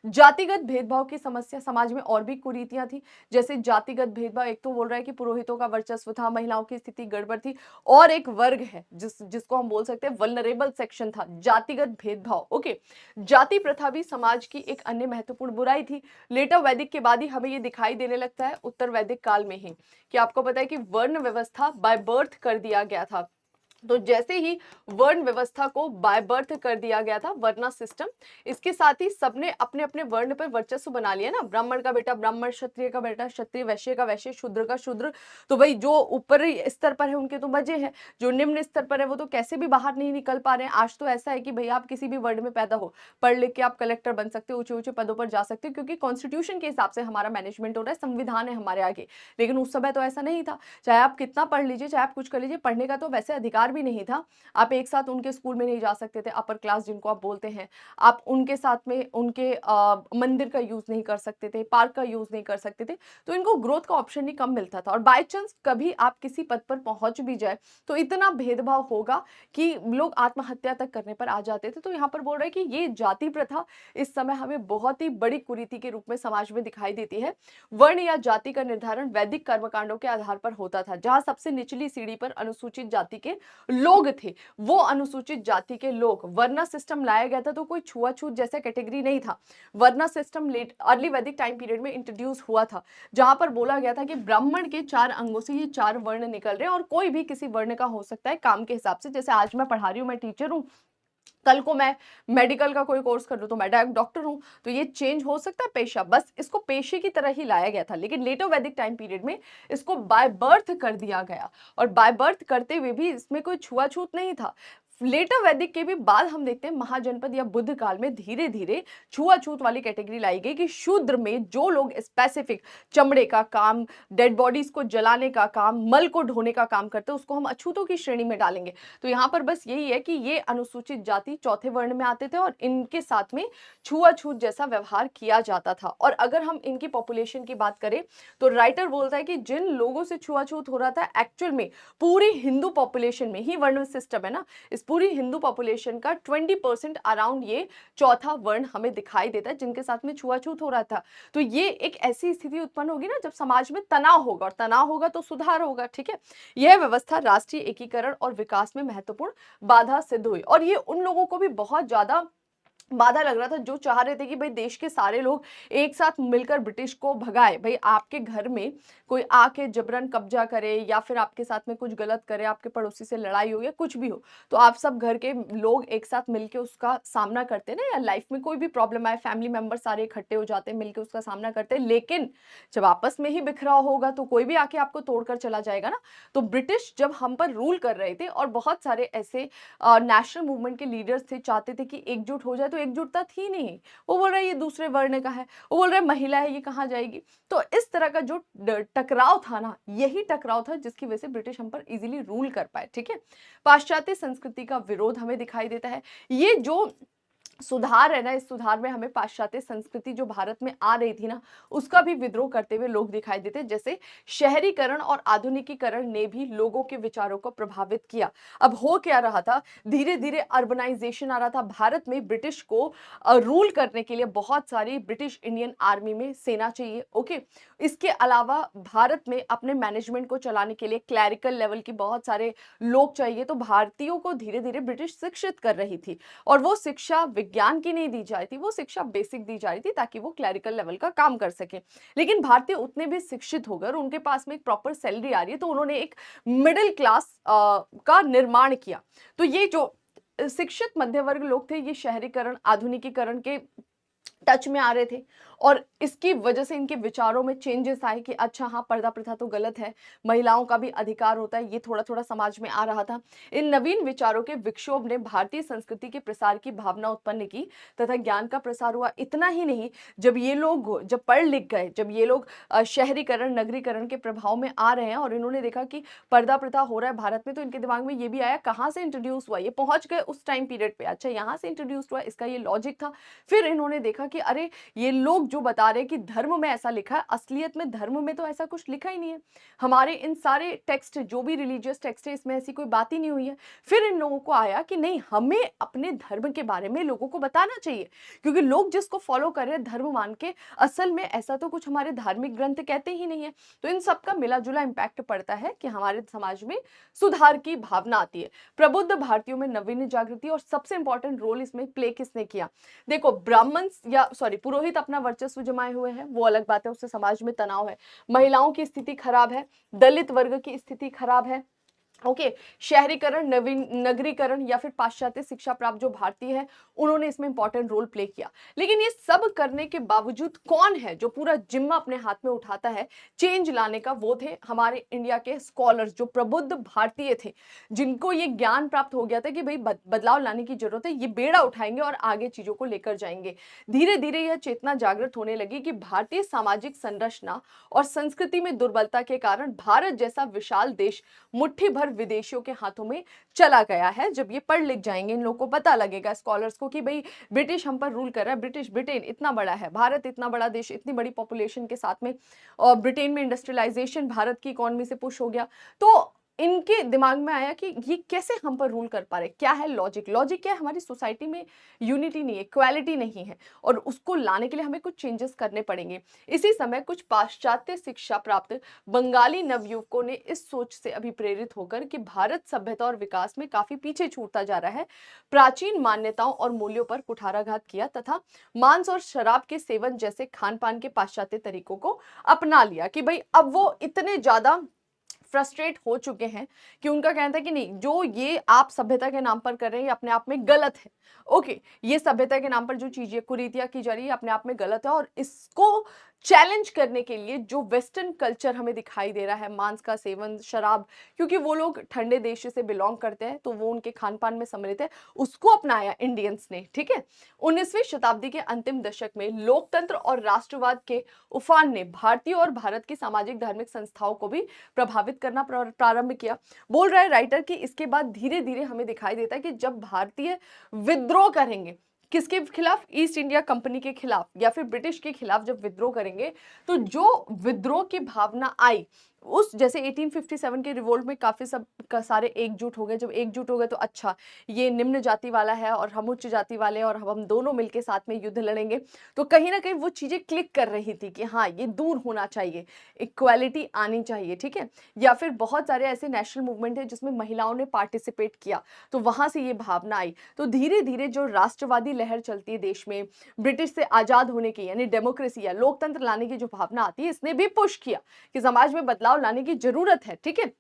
जातिगत भेदभाव की समस्या, समाज में और भी कुरीतियां थी, जैसे जातिगत भेदभाव। एक तो बोल रहा है कि पुरोहितों का वर्चस्व था, महिलाओं की स्थिति गड़बड़ थी, और एक वर्ग है जिसको हम बोल सकते हैं वल्नरेबल सेक्शन था, जातिगत भेदभाव, ओके। जाति प्रथा भी समाज की एक अन्य महत्वपूर्ण बुराई थी। लेटर वैदिक के बाद ही हमें ये दिखाई देने लगता है, उत्तर वैदिक काल में ही, कि आपको पता है कि वर्ण व्यवस्था बाय बर्थ कर दिया गया था। तो जैसे ही वर्ण व्यवस्था को बाय बर्थ कर दिया गया था, वर्ना सिस्टम, इसके साथ ही सबने अपने अपने वर्ण पर वर्चस्व बना लिया ना। ब्राह्मण का बेटा ब्राह्मण, क्षत्रिय का बेटा क्षत्रिय, वैश्य का वैश्य, शूद्र का शूद्र। तो भाई जो ऊपरी स्तर पर है उनके तो मजे हैं, जो निम्न स्तर पर है वो तो कैसे भी बाहर नहीं निकल पा रहे हैं। आज तो ऐसा है कि भाई आप किसी भी वर्ण में पैदा हो, पढ़ लिख के आप कलेक्टर बन सकते हो, ऊंचे ऊंचे पदों पर जा सकते हो, क्योंकि कॉन्स्टिट्यूशन के हिसाब से हमारा मैनेजमेंट हो रहा है, संविधान है हमारे आगे। लेकिन उस समय तो ऐसा नहीं था। चाहे आप कितना पढ़ लीजिए, चाहे आप कुछ कर लीजिए, पढ़ने का तो वैसे अधिकार भी नहीं था। आप एक साथ उनके स्कूल में नहीं जा सकते थे, अपर क्लास जिनको आप बोलते हैं। आप उनके साथ में उनके मंदिर का यूज नहीं कर सकते थे, पार्क का यूज नहीं कर सकते थे। तो इनको ग्रोथ का ऑप्शन ही कम मिलता था, और बाय चांस कभी आप किसी पद पर पहुंच भी जाए तो इतना भेदभाव होगा कि लोग आत्महत्या तक करने पर आ जाते थे। तो यहाँ पर बोल रहे हैं कि ये जाति प्रथा इस समय हमें बहुत ही बड़ी कुरीति के रूप में समाज में दिखाई देती है। वर्ण या जाति का निर्धारण वैदिक कर्मकांडों के आधार पर होता था, जहां सबसे निचली सीढ़ी पर अनुसूचित जाति के लोग थे, वो अनुसूचित जाति के लोग। वर्ना सिस्टम लाया गया था तो कोई छुआछूत जैसा कैटेगरी नहीं था। वर्ना सिस्टम लेट अर्ली वैदिक टाइम पीरियड में इंट्रोड्यूस हुआ था, जहां पर बोला गया था कि ब्राह्मण के 4 अंगों से ये 4 वर्ण निकल रहे हैं, और कोई भी किसी वर्ण का हो सकता है काम के हिसाब से। जैसे आज मैं पढ़ा रही हूँ, मैं टीचर हूँ, कल को मैं मेडिकल का कोई कोर्स कर लूं तो मैं डायरेक्ट डॉक्टर हूं। तो ये चेंज हो सकता है पेशा, बस इसको पेशे की तरह ही लाया गया था। लेकिन लेटर वैदिक टाइम पीरियड में इसको बाय बर्थ कर दिया गया, और बाय बर्थ करते हुए भी इसमें कोई छुआछूत नहीं था। लेटर वैदिक के भी बाद हम देखते हैं महाजनपद या बुद्ध काल में धीरे धीरे छुआछूत वाली कैटेगरी लाई गई, कि शूद्र में जो लोग स्पेसिफिक चमड़े का काम, डेड बॉडीज को जलाने का काम, मल को ढोने का काम करते हैं, उसको हम अछूतों की श्रेणी में डालेंगे। तो यहाँ पर बस यही है कि ये अनुसूचित जाति चौथे वर्ण में आते थे, और इनके साथ में छुआछूत जैसा व्यवहार किया जाता था। और अगर हम इनकी पॉपुलेशन की बात करें तो राइटर बोलता है कि जिन लोगों से छुआछूत हो रहा था, एक्चुअल में पूरी हिंदू पॉपुलेशन में ही वर्ण सिस्टम है ना, इस पूरी हिंदू पॉपुलेशन का 20% अराउंड ये चौथा वर्ण हमें दिखाई देता है जिनके साथ में छुआछूत हो रहा था। तो ये एक ऐसी स्थिति उत्पन्न होगी ना जब समाज में तनाव होगा, और तनाव होगा तो सुधार होगा, ठीक है। यह व्यवस्था राष्ट्रीय एकीकरण और विकास में महत्वपूर्ण बाधा सिद्ध हुई, और ये उन लोगों को भी बहुत ज्यादा बाधा लग रहा था जो चाह रहे थे कि भाई देश के सारे लोग एक साथ मिलकर ब्रिटिश को भगाए। भाई आपके घर में कोई आके जबरन कब्जा करे, या फिर आपके साथ में कुछ गलत करे, आपके पड़ोसी से लड़ाई हो या कुछ भी हो, तो आप सब घर के लोग एक साथ मिलके उसका सामना करते ना, या लाइफ में कोई भी प्रॉब्लम आए फैमिली मेंबर सारे इकट्ठे हो जाते हैं, मिलके उसका सामना करते हैं। लेकिन जब आपस में ही बिखराव होगा तो कोई भी आके आपको तोड़कर चला जाएगा ना। तो ब्रिटिश जब हम पर रूल कर रहे थे, और बहुत सारे ऐसे नेशनल मूवमेंट के लीडर्स थे, चाहते थे कि एकजुट हो जाए, तो एकजुटता थी नहीं। वो बोल रहा है ये दूसरे वर्ण का है, वो बोल रहा है महिला है, ये कहाँ जाएगी। तो इस तरह का जो टकराव था ना, यही टकराव था जिसकी वजह से ब्रिटिश हम पर इजीली रूल कर पाए, ठीक है। पाश्चात्य संस्कृति का विरोध हमें दिखाई देता है। ये जो सुधार है ना, इस सुधार में हमें पाश्चात्य संस्कृति जो भारत में आ रही थी ना, उसका भी विद्रोह करते हुए लोग दिखाई देते। जैसे शहरीकरण और आधुनिकीकरण ने भी लोगों के विचारों को प्रभावित किया। अब हो क्या रहा था, धीरे धीरे अर्बनाइजेशन आ रहा था भारत में। ब्रिटिश को रूल करने के लिए बहुत सारी ब्रिटिश इंडियन आर्मी में सेना चाहिए। ओके, इसके अलावा भारत में अपने मैनेजमेंट को चलाने के लिए क्लैरिकल लेवल की बहुत सारे लोग चाहिए। तो भारतीयों को धीरे धीरे ब्रिटिश शिक्षित कर रही थी, और वो शिक्षा विज्ञान की नहीं दी जा रही थी, वो शिक्षा बेसिक दी जा रही थी ताकि वो क्लैरिकल लेवल का काम कर सके। लेकिन भारतीय उतने भी शिक्षित हो गए और उनके पास में एक प्रॉपर सैलरी आ रही है, तो उन्होंने एक मिडिल क्लास का निर्माण किया। तो ये जो शिक्षित मध्य वर्ग लोग थे, ये शहरीकरण आधुनिकीकरण के टच में आ रहे थे, और इसकी वजह से इनके विचारों में चेंजेस आए कि अच्छा हाँ, पर्दा प्रथा तो गलत है, महिलाओं का भी अधिकार होता है, ये थोड़ा थोड़ा समाज में आ रहा था। इन नवीन विचारों के विक्षोभ ने भारतीय संस्कृति के प्रसार की भावना उत्पन्न की तथा ज्ञान का प्रसार हुआ। इतना ही नहीं, जब ये लोग जब पढ़ लिख गए, जब ये लोग शहरीकरण नगरीकरण के प्रभाव में आ रहे हैं और इन्होंने देखा कि पर्दा प्रथा हो रहा है भारत में, तो इनके दिमाग में ये भी आया कहाँ से इंट्रोड्यूस हुआ, ये पहुंच गए उस टाइम पीरियड पे, अच्छा यहाँ से इंट्रोड्यूस हुआ, इसका ये लॉजिक था। फिर इन्होंने देखा कि अरे, ये लोग जो बता रहे हैं कि धर्म में ऐसा लिखा है, असलियत में धर्म में तो ऐसा कुछ लिखा ही नहीं है। हमारे इन सारे टेक्स्ट जो भी रिलीजियस टेक्स्ट है, इसमें ऐसी कोई बात ही नहीं हुई है। फिर इन लोगों को आया कि नहीं, हमें अपने धर्म के बारे में लोगों को बताना चाहिए, क्योंकि लोग जिसको फॉलो कर रहे हैं धर्म मान के, असल में ऐसा तो कुछ हमारे धार्मिक ग्रंथ कहते ही नहीं है। तो इन सबका मिला जुला इंपैक्ट पड़ता है कि हमारे समाज में सुधार की भावना आती है। प्रबुद्ध भारतीयों में नवीन जागृति, और सबसे इंपॉर्टेंट रोल इसमें प्ले किसने किया? देखो, ब्राह्मण या सॉरी पुरोहित अपना वर्चस्व जमाए हुए हैं, वो अलग बात है, उससे समाज में तनाव है। महिलाओं की स्थिति खराब है, दलित वर्ग की स्थिति खराब है। ओके, शहरीकरण नवीन नगरीकरण या फिर पाश्चात्य शिक्षा प्राप्त जो भारतीय है, उन्होंने इसमें इंपॉर्टेंट रोल प्ले किया। लेकिन ये सब करने के बावजूद कौन है जो पूरा जिम्मा अपने हाथ में उठाता है चेंज लाने का? वो थे हमारे इंडिया के स्कॉलर्स, जो प्रबुद्ध भारतीय थे, जिनको ये ज्ञान प्राप्त हो गया था कि भाई बदलाव लाने की जरूरत है, ये बेड़ा उठाएंगे और आगे चीजों को लेकर जाएंगे। धीरे धीरे यह चेतना जागृत होने लगी कि भारतीय सामाजिक संरचना और संस्कृति में दुर्बलता के कारण भारत जैसा विशाल देश मुट्ठी भर विदेशियों के हाथों में चला गया है। जब ये पढ़ लिख जाएंगे, इन लोगों को पता लगेगा, स्कॉलर्स को, कि भाई ब्रिटिश हम पर रूल कर रहा है, ब्रिटेन इतना बड़ा है, भारत इतना बड़ा देश, इतनी बड़ी पॉपुलेशन के साथ में, और ब्रिटेन में इंडस्ट्रियलाइजेशन भारत की इकोनॉमी से पुश हो गया। तो इनके दिमाग में आया कि ये कैसे हम पर रूल कर पा रहे, क्या है लॉजिक? लॉजिक क्या है? हमारी सोसाइटी में यूनिटी नहीं है, इक्वालिटी नहीं है, और उसको लाने के लिए हमें कुछ चेंजेस करने पड़ेंगे। इसी समय कुछ पाश्चात्य शिक्षा प्राप्त बंगाली नवयुवकों ने इस सोच से अभिप्रेरित होकर कि भारत सभ्यता और विकास में काफी पीछे छूटता जा रहा है, प्राचीन मान्यताओं और मूल्यों पर कुठाराघात किया तथा मांस और शराब के सेवन जैसे खान पान के पाश्चात्य तरीकों को अपना लिया। कि भाई अब वो इतने ज्यादा फ्रस्ट्रेट हो चुके हैं कि उनका कहना था कि नहीं, जो ये आप सभ्यता के नाम पर कर रहे हैं, ये अपने आप में गलत है। ओके, ये सभ्यता के नाम पर जो चीजें कुरीतियां की जा रही है, अपने आप में गलत है, और इसको चैलेंज करने के लिए जो वेस्टर्न कल्चर हमें दिखाई दे रहा है, मांस का सेवन, शराब, क्योंकि वो लोग ठंडे देश से बिलोंग करते हैं, तो वो उनके खान पान में सम्मिलित है, उसको अपनाया इंडियंस ने। ठीक है, 19वीं शताब्दी के अंतिम दशक में लोकतंत्र और राष्ट्रवाद के उफान ने भारतीय और भारत की सामाजिक धार्मिक संस्थाओं को भी प्रभावित करना प्रारंभ किया। बोल रहा है राइटर कि इसके बाद धीरे धीरे हमें दिखाई देता है कि जब भारतीय विद्रोह करेंगे, किसके खिलाफ? ईस्ट इंडिया कंपनी के खिलाफ या फिर ब्रिटिश के खिलाफ जब विद्रोह करेंगे, तो जो विद्रोह की भावना आई, उस जैसे 1857 के रिवोल्ट में काफी सब सारे एकजुट हो गए। जब एकजुट हो गए तो अच्छा, ये निम्न जाति वाला है और हम उच्च जाति वाले हैं, और हम दोनों मिलके साथ में युद्ध लड़ेंगे। तो कहीं ना कहीं वो चीजें क्लिक कर रही थी कि हाँ, ये दूर होना चाहिए, इक्वालिटी आनी चाहिए। ठीक है, या फिर बहुत सारे ऐसे नेशनल मूवमेंट है जिसमें महिलाओं ने पार्टिसिपेट किया, तो वहां से ये भावना आई। तो धीरे धीरे जो राष्ट्रवादी लहर चलती है देश में, ब्रिटिश से आजाद होने की, यानी डेमोक्रेसी या लोकतंत्र लाने की जो भावना आती है, इसने भी पुश किया कि समाज में बदलाव लाने की जरूरत है। ठीक है,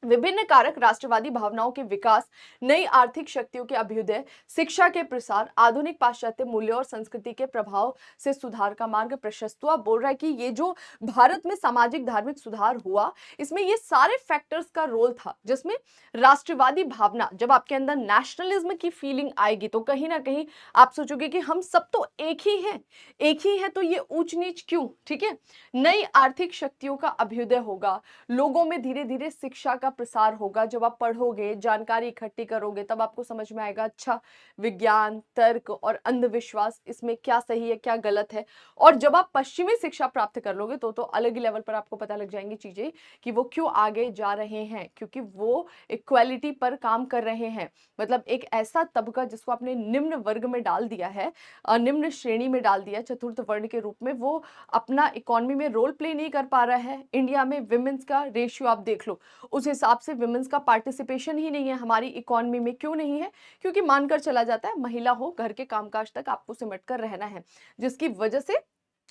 विभिन्न कारक राष्ट्रवादी भावनाओं के विकास, नई आर्थिक शक्तियों के अभ्युदय, शिक्षा के प्रसार, आधुनिक पाश्चात्य मूल्यों और संस्कृति के प्रभाव से सुधार का मार्ग प्रशस्त हुआ। बोल रहा है कि ये जो भारत में सामाजिक धार्मिक सुधार हुआ, इसमें ये सारे फैक्टर्स का रोल था, जिसमें राष्ट्रवादी भावना, जब आपके अंदर नेशनलिज्म की फीलिंग आएगी, तो कहीं ना कहीं आप सोचोगे कि हम सब तो एक ही हैं, एक ही है, तो ये ऊंच नीच क्यों? ठीक है, नई आर्थिक शक्तियों का अभ्युदय होगा, लोगों में धीरे धीरे शिक्षा का का प्रसार होगा, जब आप पढ़ोगे, जानकारी इकट्ठी करोगे, तब आपको समझ में आएगा अच्छा विज्ञान, तर्क और अंधविश्वास इसमें क्या सही है क्या गलत है। और जब आप पश्चिमी शिक्षा प्राप्त कर लोगे तो अलग ही लेवल पर आपको पता लग जाएंगी चीजें कि वो क्यों आगे जा रहे हैं, क्योंकि वो इक्वालिटी पर काम कर रहे हैं। मतलब एक ऐसा तबका जिसको आपने निम्न वर्ग में डाल दिया है, निम्न श्रेणी में डाल दिया चतुर्थ वर्ण के रूप में, वो अपना इकोनॉमी में रोल प्ले नहीं कर पा रहा है। इंडिया में विमेंस का रेशियो आप देख लो, उस हिसाब से विमेंस का पार्टिसिपेशन ही नहीं है हमारी इकोनॉमी में। क्यों नहीं है? क्योंकि मानकर चला जाता है महिला हो, घर के कामकाज तक आपको सिमट कर रहना है, जिसकी वजह से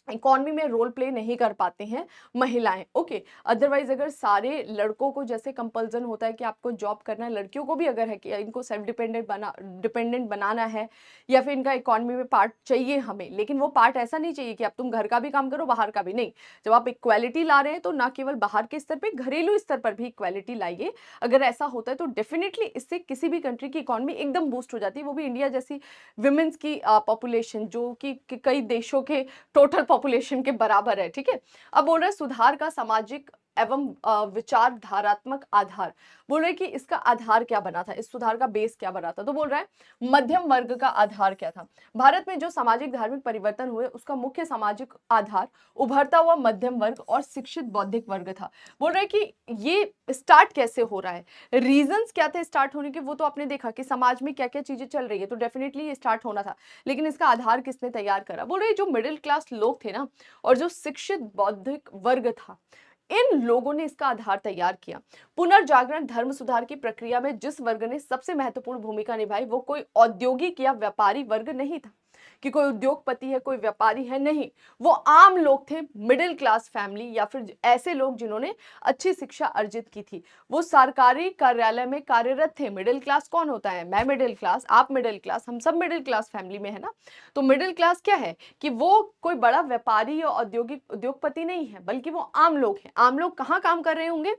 इकोनॉमी में रोल प्ले नहीं कर पाते हैं महिलाएं। ओके, अदरवाइज अगर सारे लड़कों को जैसे कंपल्सन होता है कि आपको जॉब करना है, लड़कियों को भी अगर है कि इनको सेल्फ डिपेंडेंट बनाना है या फिर इनका इकोनॉमी में पार्ट चाहिए हमें, लेकिन वो पार्ट ऐसा नहीं चाहिए कि अब तुम घर का भी काम करो बाहर का भी नहीं। जब आप इक्वालिटी ला रहे हैं तो ना केवल बाहर के स्तर पर, घरेलू स्तर पर भी इक्वालिटी लाइए। अगर ऐसा होता है तो डेफिनेटली इससे किसी भी कंट्री की इकोनॉमी एकदम बूस्ट हो जाती है, वो भी इंडिया जैसी विमेंस की पॉपुलेशन जो कि कई देशों के टोटल पॉपुलेशन के बराबर है। ठीक है, अब बोल रहे हैं सुधार का सामाजिक एवं विचारधारात्मक आधार। बोल रहे हैं कि इसका आधार क्या बना था, इस सुधार का बेस क्या बना था। तो बोल रहा है मध्यम वर्ग का आधार क्या था। भारत में जो सामाजिक धार्मिक परिवर्तन हुए उसका मुख्य सामाजिक आधार उभरता हुआ मध्यम वर्ग और शिक्षित बौद्धिक वर्ग था। बोल रहे हैं कि ये स्टार्ट कैसे हो रहा है, रीजंस क्या थे स्टार्ट होने के, वो तो आपने देखा कि समाज में क्या क्या चीजें चल रही है, तो डेफिनेटली ये स्टार्ट होना था। लेकिन इसका आधार किसने तैयार करा? बोल रहे जो मिडिल क्लास लोग थे ना, और जो शिक्षित बौद्धिक वर्ग था, इन लोगों ने इसका आधार तैयार किया। पुनर्जागरण धर्म सुधार की प्रक्रिया में जिस वर्ग ने सबसे महत्वपूर्ण भूमिका निभाई वो कोई औद्योगिक या व्यापारी वर्ग नहीं था, कि कोई उद्योगपति है, कोई व्यापारी है, नहीं। वो आम लोग थे, मिडिल क्लास फैमिली या फिर ऐसे लोग जिन्होंने अच्छी शिक्षा अर्जित की थी। वो सरकारी कार्यालय में कार्यरत थे। मिडिल क्लास कौन होता है? मैं मिडिल क्लास, आप मिडिल क्लास, हम सब मिडिल क्लास फैमिली में है ना। तो मिडिल क्लास क्या है कि वो कोई बड़ा व्यापारी या औद्योगिक उद्योगपति नहीं है, बल्कि वो आम लोग हैं। आम लोग कहाँ काम कर रहे होंगे?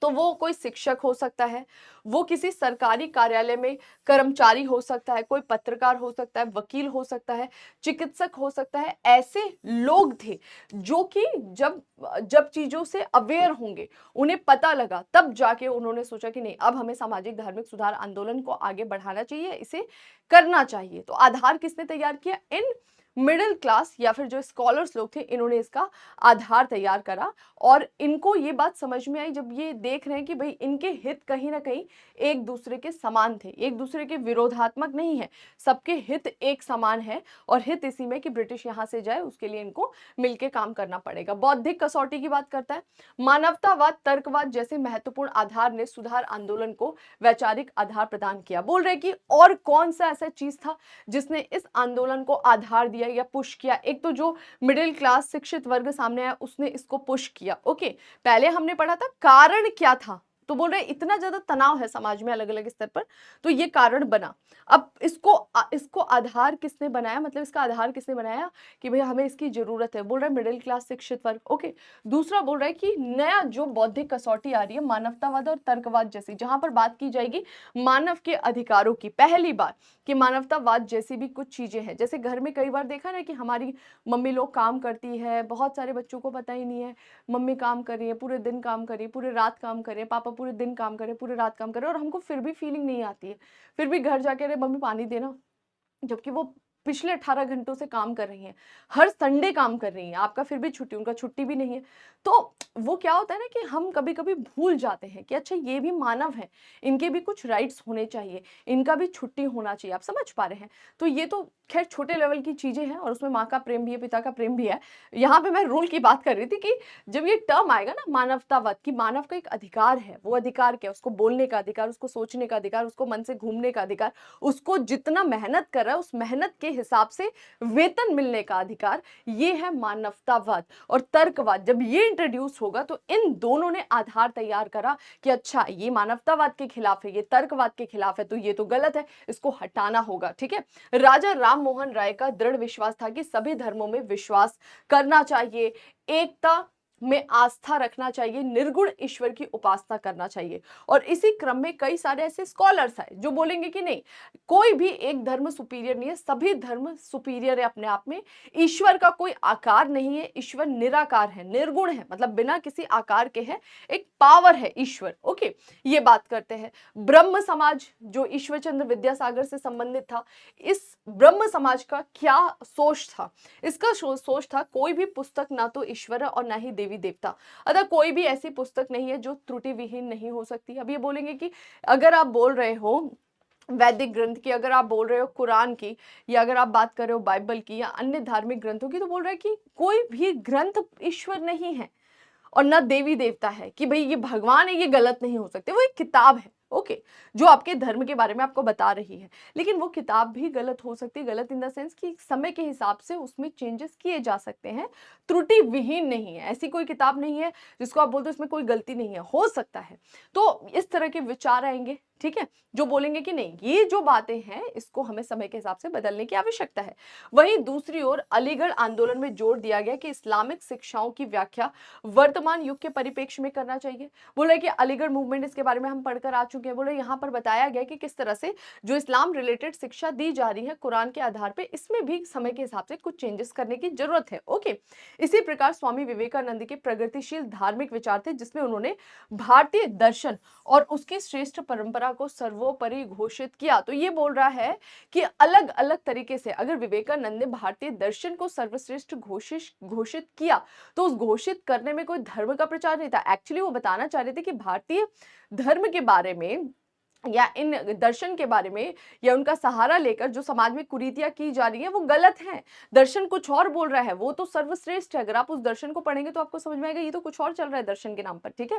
तो वो कोई शिक्षक हो सकता है, वो किसी सरकारी कार्यालय में कर्मचारी हो सकता है, कोई पत्रकार हो सकता है, वकील हो सकता है, चिकित्सक हो सकता है। ऐसे लोग थे जो कि जब जब चीजों से अवेयर होंगे, उन्हें पता लगा, तब जाके उन्होंने सोचा कि नहीं, अब हमें सामाजिक धार्मिक सुधार आंदोलन को आगे बढ़ाना चाहिए, इसे करना चाहिए। तो आधार किसने तैयार किया? इन मिडिल क्लास या फिर जो स्कॉलर्स लोग थे, इन्होंने इसका आधार तैयार करा। और इनको ये बात समझ में आई जब ये देख रहे हैं कि भाई इनके हित कहीं ना कहीं एक दूसरे के समान थे, एक दूसरे के विरोधात्मक नहीं है, सबके हित एक समान है। और हित इसी में कि ब्रिटिश यहां से जाए, उसके लिए इनको मिलके काम करना पड़ेगा। बौद्धिक कसौटी की बात करता है। मानवतावाद, तर्कवाद जैसे महत्वपूर्ण आधार ने सुधार आंदोलन को वैचारिक आधार प्रदान किया। बोल रहे कि और कौन सा ऐसा चीज था जिसने इस आंदोलन को आधार दिया या पुश किया? एक तो जो मिडिल क्लास शिक्षित वर्ग सामने आया, उसने इसको पुश किया। ओके, पहले हमने पढ़ा था कारण क्या था, तो बोल रहे इतना ज्यादा तनाव है समाज में अलग अलग स्तर पर, तो ये कारण बना। अब इसको आधार किसने बनाया, मतलब इसका आधार किसने बनाया कि भाई हमें इसकी जरूरत है? बोल रहा है मिडिल क्लास शिक्षित वर्ग। ओके, दूसरा बोल रहा है कि नया जो बौद्धिक कसौटी आ रही है, मानवतावाद और तर्कवाद जैसी, जहां पर बात की जाएगी मानव के अधिकारों की। पहली बार कि मानवतावाद जैसी भी कुछ चीजें हैं, जैसे घर में कई बार देखा ना कि हमारी मम्मी लोग काम करती है, बहुत सारे बच्चों को पता ही नहीं है मम्मी काम कर रही है, पूरे दिन काम कर रही है, पूरे रात काम कर रही है, पापा पूरे दिन काम कर रहे हैं, पूरे रात काम कर रहे हैं, और हमको फिर भी फीलिंग नहीं आती है। फिर भी घर जाके अरे मम्मी पानी देना, जबकि वो पिछले 18 घंटों से काम कर रही हैं, हर संडे काम कर रही हैं, आपका फिर भी छुट्टी, उनका छुट्टी भी नहीं है। तो वो क्या होता है ना कि हम कभी कभी भूल जाते हैं कि अच्छा ये भी मानव है, इनके भी कुछ राइट्स होने चाहिए, इनका भी छुट्टी होना चाहिए। आप समझ पा रहे हैं? तो ये तो खैर छोटे लेवल की चीजें हैं, और उसमें माँ का प्रेम भी है, पिता का प्रेम भी है। यहाँ पे मैं रूल की बात कर रही थी कि जब ये टर्म आएगा ना मानवतावाद, कि मानव का एक अधिकार है, वो अधिकार क्या? उसको बोलने का अधिकार, उसको सोचने का अधिकार, उसको मन से घूमने का अधिकार, उसको जितना मेहनत कर रहा है उस मेहनत के हिसाब से वेतन मिलने का अधिकार, ये है मानवतावाद। और तर्कवाद जब ये इंट्रोड्यूस होगा तो इन दोनों ने आधार तैयार करा कि अच्छा ये मानवतावाद के खिलाफ है, ये तर्कवाद के खिलाफ है, तो ये तो गलत है, इसको हटाना होगा। ठीक है, राजा राम मोहन राय का दृढ़ विश्वास था कि सभी धर्मों में विश्वास करना चाहिए, एकता में आस्था रखना चाहिए, निर्गुण ईश्वर की उपासना करना चाहिए। और इसी क्रम में कई सारे ऐसे स्कॉलर्स हैं जो बोलेंगे कि नहीं, कोई भी एक धर्म सुपीरियर नहीं है, सभी धर्म सुपीरियर है अपने आप में। ईश्वर का कोई आकार नहीं है, ईश्वर निराकार है, निर्गुण है, मतलब बिना किसी आकार के है, एक पावर है ईश्वर, ओके, ये बात करते हैं। ब्रह्म समाज जो ईश्वर चंद्र विद्यासागर से संबंधित था, इस ब्रह्म समाज का क्या सोच था? इसका सोच था कोई भी पुस्तक ना तो ईश्वर है और ना ही देवी देवता, अतः कोई भी ऐसी पुस्तक नहीं है जो त्रुटि विहीन नहीं हो सकती। अब ये बोलेंगे कि अगर आप बोल रहे हो वैदिक ग्रंथ की, अगर आप बोल रहे हो कुरान की, या अगर आप बात कर रहे हो बाइबल की या अन्य धार्मिक ग्रंथों की, तो बोल रहे हैं कि कोई भी ग्रंथ ईश्वर नहीं है और ना देवी देवता है, कि भाई ये भगवान है, ये गलत नहीं हो सकते, वो एक किताब है, ओके, जो आपके धर्म के बारे में आपको बता रही है। लेकिन वो किताब भी गलत हो सकती है, गलत इन द सेंस कि समय के हिसाब से उसमें चेंजेस किए जा सकते हैं, त्रुटि विहीन नहीं है। ऐसी कोई किताब नहीं है जिसको आप बोलते हो इसमें कोई गलती नहीं है, हो सकता है। तो इस तरह के विचार आएंगे, ठीक है, जो बोलेंगे कि नहीं, ये जो बातें हैं इसको हमें समय के हिसाब से बदलने की आवश्यकता है। वहीं दूसरी ओर अलीगढ़ आंदोलन में जोर दिया गया कि इस्लामिक शिक्षाओं की व्याख्या वर्तमान युग के परिप्रेक्ष्य में करना चाहिए। बोल रहे कि अलीगढ़ मूवमेंट, इसके बारे में हम पढ़कर आ चुके हैं। बोले यहाँ पर बताया गया कि किस तरह से जो इस्लाम रिलेटेड शिक्षा दी जा रही है कुरान के आधार पे, इसमें भी समय के हिसाब से कुछ चेंजेस करने की जरूरत है, ओके। इसी प्रकार स्वामी विवेकानंद के प्रगतिशील धार्मिक विचार थे, जिसमें उन्होंने भारतीय दर्शन और उसकी श्रेष्ठ परंपरा को सर्वोपरि घोषित किया। तो ये बोल रहा है कि अलग अलग तरीके से अगर विवेकानंद ने भारतीय दर्शन को सर्वश्रेष्ठ घोषित किया, तो उस घोषित करने में कोई धर्म का प्रचार नहीं था। एक्चुअली वो बताना चाह रहे थे कि भारतीय धर्म के बारे में या इन दर्शन के बारे में या उनका सहारा लेकर जो समाज में कुरीतियां की जा रही है वो गलत है। दर्शन कुछ और बोल रहा है, वो तो सर्वश्रेष्ठ है। अगर आप उस दर्शन को पढ़ेंगे तो आपको समझ में आएगा ये तो कुछ और चल रहा है दर्शन के नाम पर, ठीक है।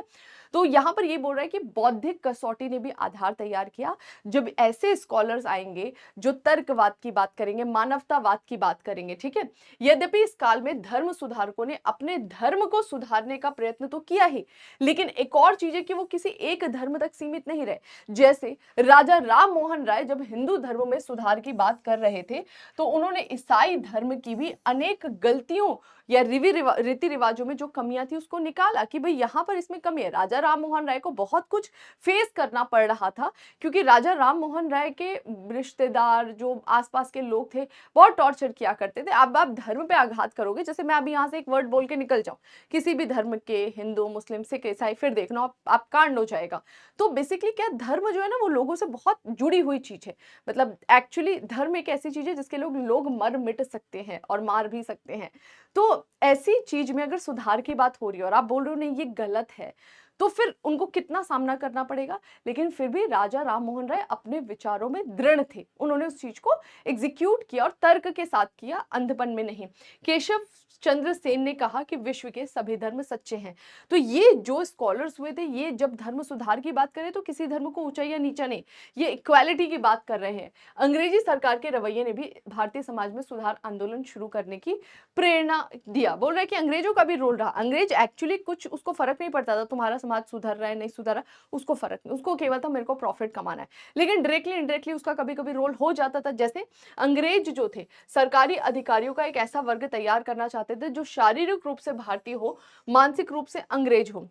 तो यहाँ पर ये बोल रहा है कि बौद्धिक कसौटी ने भी आधार तैयार किया। जब ऐसे स्कॉलर्स आएंगे जो तर्कवाद की बात करेंगे, मानवतावाद की बात करेंगे, ठीक है। यद्यपि इस काल में धर्म सुधारकों ने अपने धर्म को सुधारने का प्रयत्न तो किया ही, लेकिन एक और चीज है कि वो किसी एक धर्म तक सीमित नहीं रहे। जैसे राजा राम मोहन राय जब हिंदू धर्म में सुधार की बात कर रहे थे, तो उन्होंने ईसाई धर्म की भी अनेक गलतियों या रीति रिवाजों में जो कमियां थी उसको निकाला कि भाई यहाँ पर इसमें कमी है। राजा राम मोहन राय को बहुत कुछ फेस करना पड़ रहा था, क्योंकि राजा राम मोहन राय के रिश्तेदार जो आसपास के लोग थे बहुत टॉर्चर किया करते थे। अब आप धर्म पे आघात करोगे, जैसे मैं अभी यहाँ से एक वर्ड बोल के निकल जाऊं किसी भी धर्म के, हिंदू मुस्लिम सिख ईसाई, फिर देखना आप कांड हो जाएगा। तो बेसिकली क्या, धर्म जो है ना वो लोगों से बहुत जुड़ी हुई चीज है। मतलब एक्चुअली धर्म एक ऐसी चीज है जिसके लोग मर मिट सकते हैं और मार भी सकते हैं। तो ऐसी चीज में अगर सुधार की बात हो रही है और आप बोल रहे हो नहीं ये गलत है, तो फिर उनको कितना सामना करना पड़ेगा। लेकिन फिर भी राजा राम मोहन राय अपने विचारों में दृढ़ थे, उन्होंने उस चीज को एग्जीक्यूट किया और तर्क के साथ किया, अंधपन में नहीं। केशव चंद्र सेन ने कहा कि विश्व के सभी धर्म सच्चे हैं। तो ये जो स्कॉलर्स हुए थे, ये जब धर्म सुधार की बात करें तो किसी धर्म को ऊंचा या नीचा नहीं, ये इक्वालिटी की बात कर रहे हैं। अंग्रेजी सरकार के रवैये ने भी भारतीय समाज में सुधार आंदोलन शुरू करने की प्रेरणा दिया। बोल रहा है कि अंग्रेजों का भी रोल रहा। अंग्रेज एक्चुअली कुछ उसको फर्क नहीं पड़ता था तुम्हारा समाज सुधर रहा है नहीं सुधर रहा, उसको फर्क नहीं, उसको केवल था मेरे को प्रॉफिट कमाना है। लेकिन डायरेक्टली इनडायरेक्टली उसका कभी कभी रोल हो जाता था। जैसे अंग्रेज जो थे सरकारी अधिकारियों का एक ऐसा वर्ग तैयार करना चाहते थे जो शारीरिक रूप से भारतीय हो, मानसिक रूप से अंग्रेज हो,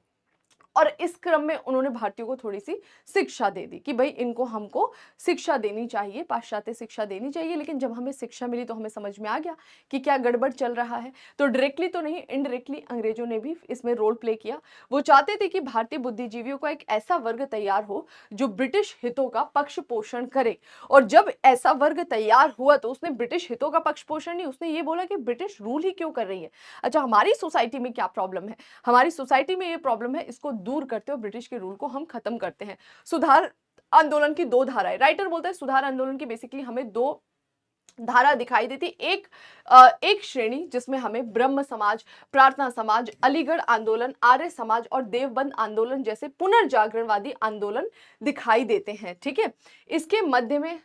और इस क्रम में उन्होंने भारतीयों को थोड़ी सी शिक्षा दे दी कि भाई इनको हमको शिक्षा देनी चाहिए, पाश्चात्य शिक्षा देनी चाहिए। लेकिन जब हमें शिक्षा मिली तो हमें समझ में आ गया कि क्या गड़बड़ चल रहा है। तो डायरेक्टली तो नहीं, इनडायरेक्टली अंग्रेजों ने भी इसमें रोल प्ले किया। वो चाहते थे कि भारतीय बुद्धिजीवियों का एक ऐसा वर्ग तैयार हो जो ब्रिटिश हितों का पक्ष पोषण करे। और जब ऐसा वर्ग तैयार हुआ तो उसने ब्रिटिश हितों का पक्ष पोषण नहीं, उसने ये बोला कि ब्रिटिश रूल ही क्यों कर रही है, अच्छा हमारी सोसाइटी में क्या प्रॉब्लम है, हमारी सोसाइटी में ये प्रॉब्लम है, इसको दूर करते हो, ब्रिटिश के रूल को हम खत्म करते हैं। सुधार आंदोलन की दो धाराएं, राइटर बोलता है सुधार आंदोलन की बेसिकली हमें दो धारा दिखाई देती। एक श्रेणी जिसमें हमें ब्रह्म समाज, प्रार्थना समाज, अलीगढ़ आंदोलन, आर्य समाज और देवबंद आंदोलन जैसे पुनर्जागरणवादी आंदोलन दिखाई देते हैं, ठीक है। इसके मध्य में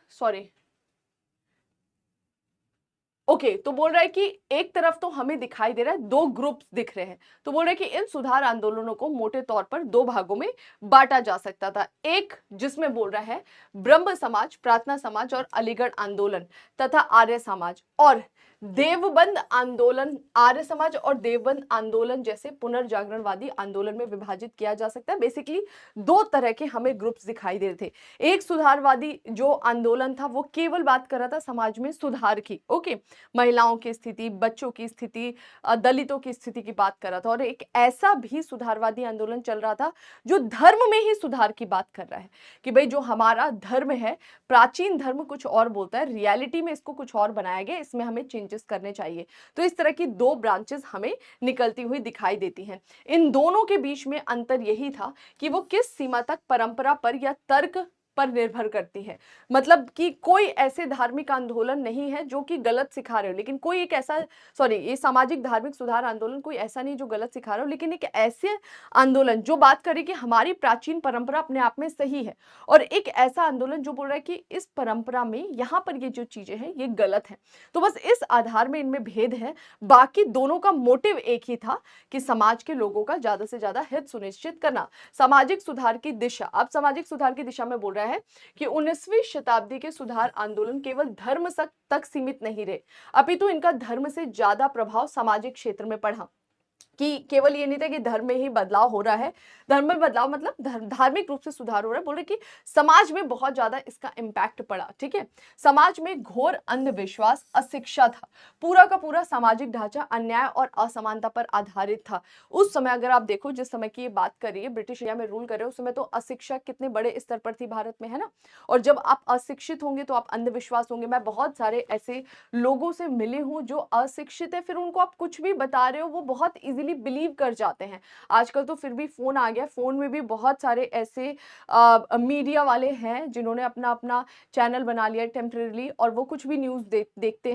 ओके तो बोल रहा है कि एक तरफ तो हमें दिखाई दे रहा है, दो ग्रुप्स दिख रहे हैं। तो बोल रहा है कि इन सुधार आंदोलनों को मोटे तौर पर दो भागों में बांटा जा सकता था। एक जिसमें बोल रहा है ब्रह्म समाज, प्रार्थना समाज और अलीगढ़ आंदोलन तथा आर्य समाज, और देवबंद आंदोलन, आर्य समाज और देवबंद आंदोलन जैसे पुनर्जागरणवादी आंदोलन में विभाजित किया जा सकता है। बेसिकली दो तरह के हमें ग्रुप्स दिखाई दे रहे थे। एक सुधारवादी जो आंदोलन था वो केवल बात कर रहा था समाज में सुधार की, ओके, महिलाओं की स्थिति, बच्चों की स्थिति, दलितों की स्थिति की बात कर रहा था। और एक ऐसा भी सुधारवादी आंदोलन चल रहा था जो धर्म में ही सुधार की बात कर रहा है कि भाई जो हमारा धर्म है, प्राचीन धर्म कुछ और बोलता है, रियलिटी में इसको कुछ और बनाया गया, इसमें हमें चेंजेस करने चाहिए। तो इस तरह की दो ब्रांचेस हमें निकलती हुई दिखाई देती हैं। इन दोनों के बीच में अंतर यही था कि वो किस सीमा तक परंपरा पर या तर्क पर निर्भर करती है। मतलब कि कोई ऐसे धार्मिक आंदोलन नहीं है जो कि गलत सिखा रहे हो, लेकिन कोई एक ऐसा, सॉरी, ये सामाजिक धार्मिक सुधार आंदोलन कोई ऐसा नहीं जो गलत सिखा रहा हो, लेकिन एक ऐसे आंदोलन जो बात करे कि हमारी प्राचीन परंपरा अपने आप में सही है, और एक ऐसा आंदोलन जो बोल रहा है कि इस परंपरा में यहाँ पर ये जो चीजें हैं ये गलत है। तो बस इस आधार में इनमें भेद है, बाकी दोनों का मोटिव एक ही था कि समाज के लोगों का ज्यादा से ज्यादा हित सुनिश्चित करना, सामाजिक सुधार की दिशा। अब सामाजिक सुधार की दिशा में बोल रहा है कि 19वीं शताब्दी के सुधार आंदोलन केवल धर्म तक सीमित नहीं रहे, अपितु इनका धर्म से ज्यादा प्रभाव सामाजिक क्षेत्र में पड़ा। कि केवल ये नहीं था कि धर्म में ही बदलाव हो रहा है, धर्म में बदलाव मतलब धार्मिक रूप से सुधार हो रहा है, बोल रहे कि समाज में बहुत ज्यादा इसका इम्पैक्ट पड़ा। ठीक है, समाज में घोर अंधविश्वास, अशिक्षा था, पूरा का पूरा सामाजिक ढांचा अन्याय और असमानता पर आधारित था। उस समय अगर आप देखो, जिस समय की ये बात करिए, ब्रिटिश इंडिया में रूल कर रहे हो, उस समय तो अशिक्षा कितने बड़े स्तर पर थी भारत में, है ना। और जब आप अशिक्षित होंगे तो आप अंधविश्वास होंगे। मैं बहुत सारे ऐसे लोगों से मिली हूं जो अशिक्षित है, फिर उनको आप कुछ भी बता रहे हो वो बहुत इजीली बिलीव कर जाते हैं। आजकल तो फिर भी फोन आ गया, फोन में भी बहुत सारे ऐसे मीडिया वाले हैं जिन्होंने अपना अपना चैनल बना लिया टेम्परेरी, और वो कुछ भी न्यूज देते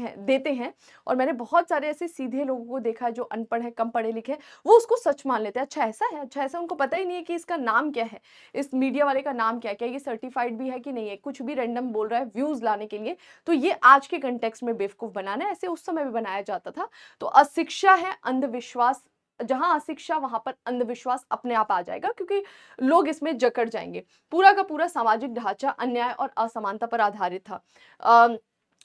हैं। और मैंने बहुत सारे ऐसे सीधे लोगों को देखा है जो अनपढ़ है, कम पढ़े लिखे, वो उसको सच मान लेते हैं। अच्छा ऐसा है, अच्छा ऐसा, उनको पता ही नहीं है कि इसका नाम क्या है, इस मीडिया वाले का नाम क्या है, क्या ये सर्टिफाइड भी है कि नहीं है, कुछ भी रैंडम बोल रहा है व्यूज लाने के लिए। तो ये आज के कंटेक्स्ट में बेवकूफ बनाना है, ऐसे उस समय भी बनाया जाता था। तो अशिक्षा है, अंधविश्वास, जहां अशिक्षा वहां पर अंधविश्वास अपने आप आ जाएगा, क्योंकि लोग इसमें जकड़ जाएंगे। पूरा का पूरा सामाजिक ढांचा अन्याय और असमानता पर आधारित था।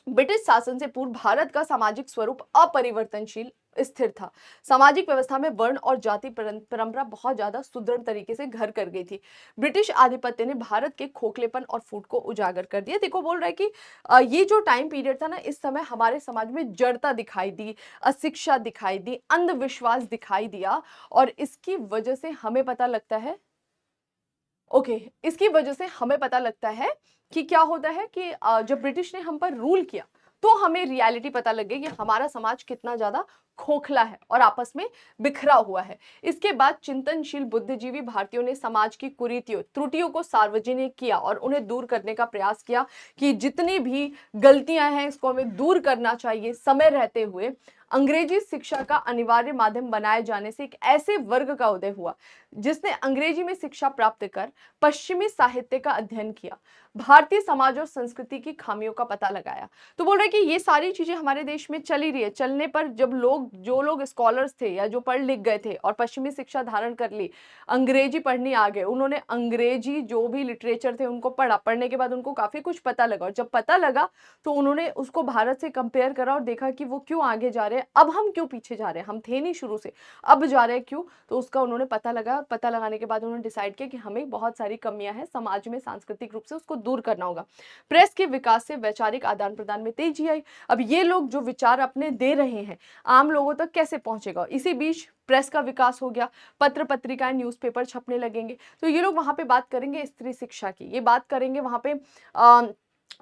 ब्रिटिश शासन से पूर्व भारत का सामाजिक स्वरूप अपरिवर्तनशील स्थिर था। सामाजिक व्यवस्था में वर्ण और जाति परंपरा बहुत ज्यादा सुदृढ़ तरीके से घर कर गई थी। ब्रिटिश आधिपत्य ने भारत के खोखलेपन और फूट को उजागर कर दिया। देखो, बोल रहा है कि ये जो टाइम पीरियड था ना, इस समय हमारे समाज में जड़ता दिखाई दी, अशिक्षा दिखाई दी, अंधविश्वास दिखाई दिया, और इसकी वजह से हमें पता लगता है, इसकी वजह से हमें पता लगता है कि क्या होता है कि जब ब्रिटिश ने हम पर रूल किया तो हमें रियलिटी पता लग गई कि हमारा समाज कितना ज्यादा खोखला है और आपस में बिखरा हुआ है। इसके बाद चिंतनशील बुद्धिजीवी भारतीयों ने समाज की कुरीतियों, त्रुटियों को सार्वजनिक किया और उन्हें दूर करने का प्रयास किया कि जितनी भी गलतियां हैं इसको हमें दूर करना चाहिए। समय रहते हुए अंग्रेजी शिक्षा का अनिवार्य माध्यम बनाए जाने से एक ऐसे वर्ग का उदय हुआ जिसने अंग्रेजी में शिक्षा प्राप्त कर पश्चिमी साहित्य का अध्ययन किया, भारतीय समाज और संस्कृति की खामियों का पता लगाया। तो बोल रहे कि ये सारी चीजें हमारे देश में चली रही है, चलने पर जब जो लोग स्कॉलर्स थे या जो पढ़ लिख गए थे और पश्चिमी शिक्षा धारण कर ली, अंग्रेजी पढ़ने आ गए, उन्होंने अंग्रेजी जो भी लिटरेचर थे उनको पढ़ा, पढ़ने के बाद उनको काफी कुछ पता लगा, और जब पता लगा तो उन्होंने उसको भारत से कंपेयर करा और देखा कि वो क्यों आगे जा रहे हैं, अब हम क्यों पीछे जा रहे हैं, हम थे नहीं शुरू से, अब जा रहे हैं क्यों। तो उसका उन्होंने पता लगा, और पता लगाने के बाद उन्होंने डिसाइड किया कि हमें बहुत सारी कमियां हैं समाज में, सांस्कृतिक रूप से उसको दूर करना होगा। प्रेस के विकास से वैचारिक आदान प्रदान में तेजी आई। अब ये लोग जो विचार अपने दे रहे हैं आम लोगों तक कैसे पहुंचेगा। इसी बीच प्रेस का विकास हो गया, पत्र पत्रिकाएं, न्यूज़पेपर छपने लगेंगे। तो ये लोग वहां पे बात करेंगे स्त्री शिक्षा की, ये बात करेंगे वहां पे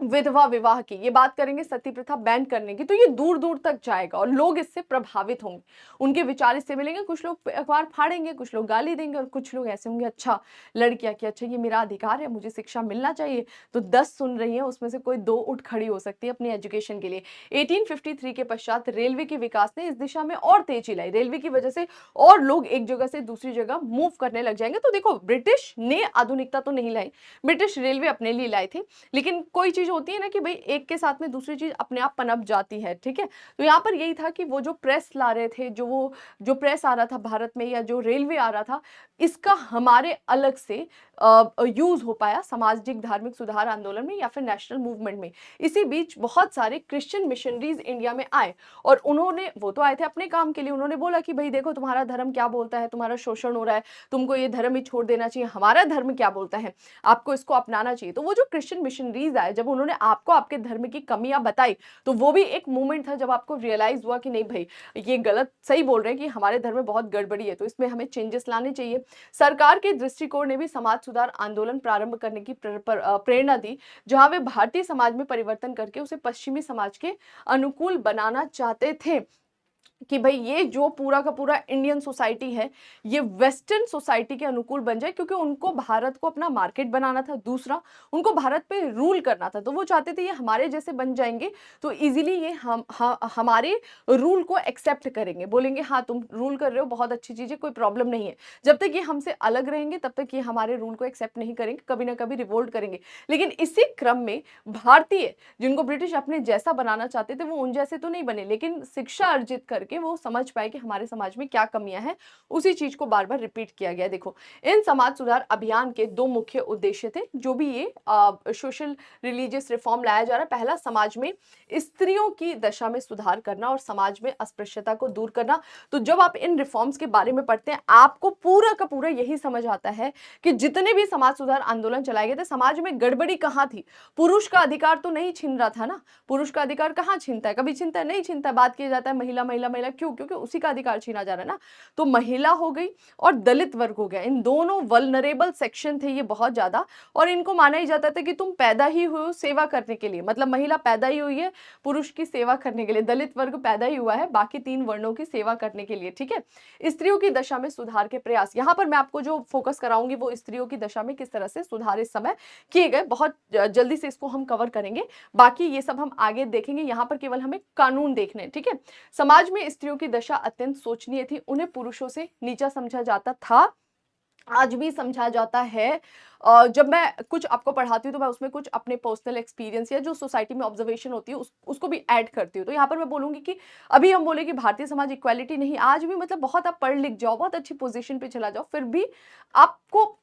विधवा विवाह की, ये बात करेंगे सती प्रथा बैन करने की। तो ये दूर दूर तक जाएगा और लोग इससे प्रभावित होंगे, उनके विचार इससे मिलेंगे। कुछ लोग अखबार फाड़ेंगे, कुछ लोग गाली देंगे, और कुछ लोग ऐसे होंगे, अच्छा लड़कियां की, अच्छा ये मेरा अधिकार है, मुझे शिक्षा मिलना चाहिए। तो 10 सुन रही हैं, उसमें से कोई 2 उठ खड़ी हो सकती है अपनी एजुकेशन के लिए। 1853 के पश्चात रेलवे के विकास ने इस दिशा में और तेजी लाई। रेलवे की वजह से और लोग एक जगह से दूसरी जगह मूव करने लग जाएंगे। तो देखो, ब्रिटिश ने आधुनिकता तो नहीं लाई, ब्रिटिश रेलवे अपने लिए लाए थे, लेकिन कोई चीज होती है ना कि भाई एक के साथ में दूसरी चीज अपने आप पनप जाती है। ठीक है, तो यहाँ पर यही था कि वो जो प्रेस ला रहे थे, जो प्रेस आ रहा था भारत में, या जो रेलवे आ रहा था, इसका हमारे अलग से यूज हो पाया सामाजिक धार्मिक सुधार आंदोलन में या फिर नेशनल मूवमेंट में। इसी बीच बहुत सारे क्रिश्चियन मिशनरीज इंडिया में आए और उन्होंने, वो तो आए थे अपने काम के लिए, उन्होंने बोला कि भाई देखो तुम्हारा धर्म क्या बोलता है, तुम्हारा शोषण हो रहा है, तुमको ये धर्म ही छोड़ देना चाहिए, हमारा धर्म क्या बोलता है, आपको इसको अपनाना चाहिए। तो वो जो क्रिश्चियन मिशनरीज आए, जब उन्होंने आपको आपके धर्म की कमियां बताई, तो वो भी एक मूवमेंट था जब आपको रियलाइज हुआ कि नहीं भाई ये गलत सही बोल रहे हैं कि हमारे धर्म में बहुत गड़बड़ी है, तो इसमें हमें चेंजेस लाने चाहिए। सरकार के दृष्टिकोण ने भी समाज सुधार आंदोलन प्रारंभ करने की प्रेरणा दी, जहां वे भारतीय समाज में परिवर्तन करके उसे पश्चिमी समाज के अनुकूल बनाना चाहते थे कि भाई ये जो पूरा का पूरा इंडियन सोसाइटी है ये वेस्टर्न सोसाइटी के अनुकूल बन जाए, क्योंकि उनको भारत को अपना मार्केट बनाना था, दूसरा उनको भारत पे रूल करना था। तो वो चाहते थे ये हमारे जैसे बन जाएंगे तो इजीली ये हमारे रूल को एक्सेप्ट करेंगे, बोलेंगे हाँ तुम रूल कर रहे हो बहुत अच्छी चीज है, कोई प्रॉब्लम नहीं है। जब तक ये हमसे अलग रहेंगे तब तक ये हमारे रूल को एक्सेप्ट नहीं करेंगे, कभी ना कभी रिवोल्ट करेंगे। लेकिन इसी क्रम में भारतीय, जिनको ब्रिटिश अपने जैसा बनाना चाहते थे, वो उन जैसे तो नहीं बने, लेकिन शिक्षा अर्जित करके वो समझ पाए कि हमारे समाज में क्या कमियां हैं। उसी चीज को बार बार रिपीट किया गया। देखो इन समाज सुधार अभियान के दो मुख्य उद्देश्य थे, जो भी ये सोशल रिलीजियस रिफॉर्म लाया जा रहा है। पहला, समाज में स्त्रियों की दशा में सुधार करना और समाज में अस्पृश्यता को दूर करना। तो जब आप इन रिफॉर्म्स के बारे में पढ़ते हैं, आपको पूरा का पूरा यही समझ आता है कि जितने भी समाज सुधार आंदोलन चलाए गए थे, समाज में गड़बड़ी कहाँ थी। पुरुष का अधिकार तो नहीं छीन रहा था ना, पुरुष का अधिकार कहाँ छीनता है, कभी छीनता है, नहीं छीनता है। बात किया जाता है महिला महिला महिला, क्यों? क्योंकि उसी का अधिकार छीना जा रहा है ना। तो महिला हो गई और दलित वर्ग हो गया, इन दोनों वल्नरेबल सेक्शन थे ये बहुत ज्यादा, और इनको माना ही जाता था कि तुम पैदा ही हुए हो सेवा करने के लिए, मतलब महिला पैदा ही हुई है पुरुष की सेवा करने के लिए, दलित वर्ग पैदा ही हुआ है बाकी तीन वर्णों की सेवा करने के लिए। ठीक है, स्त्रियों की दशा में सुधार के प्रयास, यहां पर मैं आपको जो फोकस कराऊंगी वो स्त्रियों की दशा में किस तरह से सुधार इस समय किए गए, बहुत जल्दी से इसको हम कवर करेंगे, बाकी ये सब हम आगे देखेंगे। यहां पर केवल हमें कानून देखने हैं। ठीक है, समाज में स्त्रियों की दशा अत्यंत शोचनीय थी, उन्हें पुरुषों से नीचा समझा जाता था, आज भी समझा जाता है। जब मैं कुछ आपको पढ़ाती हूँ तो मैं उसमें कुछ अपने पर्सनल एक्सपीरियंस या जो सोसाइटी में ऑब्जर्वेशन होती है उसको भी ऐड करती हूँ। तो यहाँ पर मैं बोलूंगी कि अभी हम बोले कि भारतीय समाज इक्वालिटी नहीं, आज भी मतलब बहुत आप पढ़ लिख जाओ, बहुत अच्छी पोजीशन पे चला जाओ, फिर भी आपको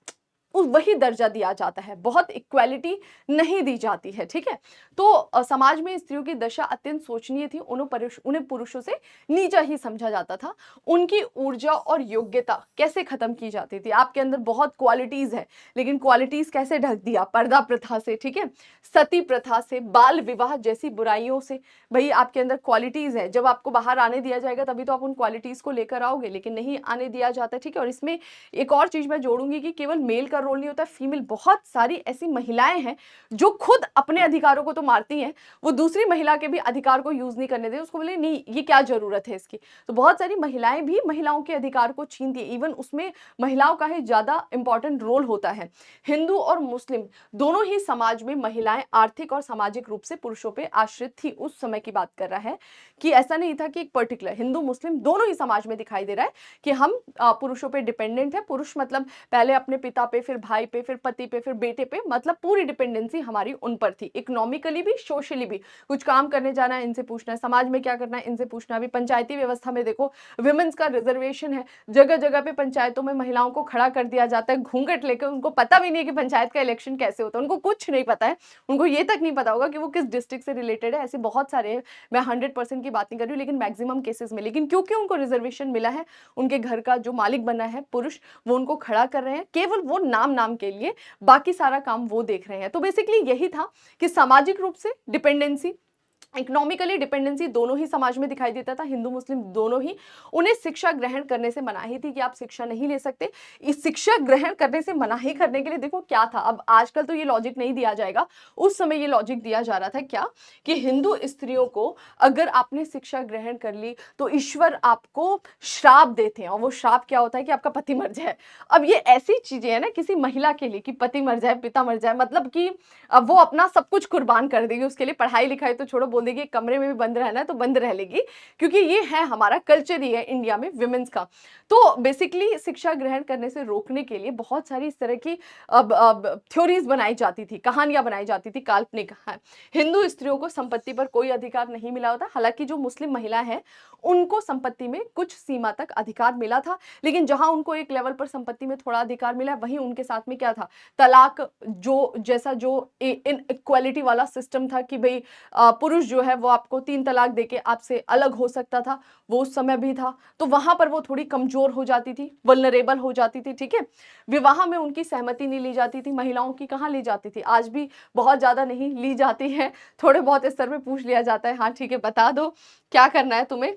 वही दर्जा दिया जाता है, बहुत इक्वालिटी नहीं दी जाती है। ठीक है, तो समाज में स्त्रियों की दशा अत्यंत शोचनीय थी, उन्हें पुरुषों से नीचा ही समझा जाता था। उनकी ऊर्जा और योग्यता कैसे खत्म की जाती थी, आपके अंदर बहुत क्वालिटीज है लेकिन क्वालिटीज कैसे ढक दिया, पर्दा प्रथा से, ठीक है, सती प्रथा से, बाल विवाह जैसी बुराइयों से। भाई आपके अंदर क्वालिटीज है, जब आपको बाहर आने दिया जाएगा तभी तो आप उन क्वालिटीज को लेकर आओगे, लेकिन नहीं आने दिया जाता। ठीक है, और इसमें एक और चीज मैं जोड़ूंगी कि केवल मेल का रोल नहीं होता, फीमेल, बहुत सारी ऐसी महिलाएं हैं जो खुद अपने अधिकारों को तो मारती हैं, वो दूसरी महिला के भी अधिकार को यूज नहीं करने दे, उसको बोले नहीं ये क्या जरूरत है इसकी। तो बहुत सारी महिलाएं भी महिलाओं के अधिकार को छीनती है, इवन उसमें महिलाओं का ही ज्यादा इंपॉर्टेंट रोल होता है। हिंदू और मुस्लिम दोनों ही समाज में महिलाएं आर्थिक और सामाजिक रूप से पुरुषों पर आश्रित थी। उस समय की बात कर रहा है कि ऐसा नहीं था कि एक पर्टिकुलर, हिंदू मुस्लिम दोनों ही समाज में दिखाई दे रहा है कि हम पुरुषों पे डिपेंडेंट है। पुरुष मतलब पहले अपने पिता पे, फिर भाई पे, फिर पति पे, फिर बेटे पे, मतलब पूरी डिपेंडेंसी हमारी उन पर थी, इकोनॉमिकली भी सोशली भी। कुछ काम करने जाना है इनसे पूछना है, समाज में क्या करना है इनसे पूछना है। अभी पंचायती व्यवस्था में देखो विमेंस का रिजर्वेशन है, जगह जगह पे पंचायतों में महिलाओं को खड़ा कर दिया जाता है घूंघट लेकर, उनको पता भी नहीं है कि पंचायत का इलेक्शन कैसे होता है, उनको कुछ नहीं पता है, उनको ये तक नहीं पता होगा कि वो किस डिस्ट्रिक्ट से रिलेटेड है। ऐसे बहुत सारे, मैं 100% की बात नहीं कर रही हूँ लेकिन मैक्सिमम केसेस में, लेकिन क्योंकि उनको रिजर्वेशन मिला है, उनके घर का जो मालिक बना है पुरुष, वो उनको खड़ा कर रहे हैं, केवल वो नाम के लिए, बाकी सारा काम वो देख रहे हैं। तो बेसिकली यही था कि सामाजिक रूप से डिपेंडेंसी, इकोनॉमिकली डिपेंडेंसी दोनों ही समाज में दिखाई देता था, हिंदू मुस्लिम दोनों ही। उन्हें शिक्षा ग्रहण करने से मनाही थी कि आप शिक्षा नहीं ले सकते। इस शिक्षा ग्रहण करने से मनाही करने के लिए देखो क्या था, अब आजकल तो ये लॉजिक नहीं दिया जाएगा, उस समय ये लॉजिक दिया जा रहा था क्या, कि हिंदू स्त्रियों को अगर आपने शिक्षा ग्रहण कर ली तो ईश्वर आपको श्राप देते हैं, और वो श्राप क्या होता है कि आपका पति मर जाए। अब ये ऐसी चीजें है ना किसी महिला के लिए कि पति मर जाए, पिता मर जाए, मतलब कि अब वो अपना सब कुछ कुर्बान कर देगी उसके लिए, पढ़ाई लिखाई तो छोड़ो, बोल देगी कमरे में भी बंद रहना है तो बंद रह लेगी, क्योंकि ये है हमारा कल्चर ही है इंडिया में विमेंस का। तो बेसिकली शिक्षा ग्रहण करने से रोकने के लिए बहुत सारी इस तरह की अब थ्योरीज बनाई जाती थी, कहानियां बनाई जाती थी काल्पनिक। हिंदू स्त्रियों को संपत्ति पर कोई अधिकार नहीं मिला होता, हालांकि जो मुस्लिम महिला है उनको संपत्ति में कुछ सीमा तक अधिकार मिला था, लेकिन जहां उनको एक लेवल पर संपत्ति में थोड़ा अधिकार मिला, वहीं उनके साथ में क्या था, तलाक जो जैसा जो इनइक्वालिटी वाला सिस्टम था कि भाई पुरुष जो है वो आपको 3 तलाक देके आपसे अलग हो सकता था, वो उस समय भी था। तो वहां पर वो थोड़ी कमजोर हो जाती थी, वल्नरेबल हो जाती थी, ठीक है। विवाह में उनकी सहमति नहीं ली जाती थी, महिलाओं की कहाँ ली जाती थी, आज भी बहुत ज्यादा नहीं ली जाती है, थोड़े बहुत स्तर पे पूछ लिया जाता है, हाँ ठीक है बता दो क्या करना है तुम्हें।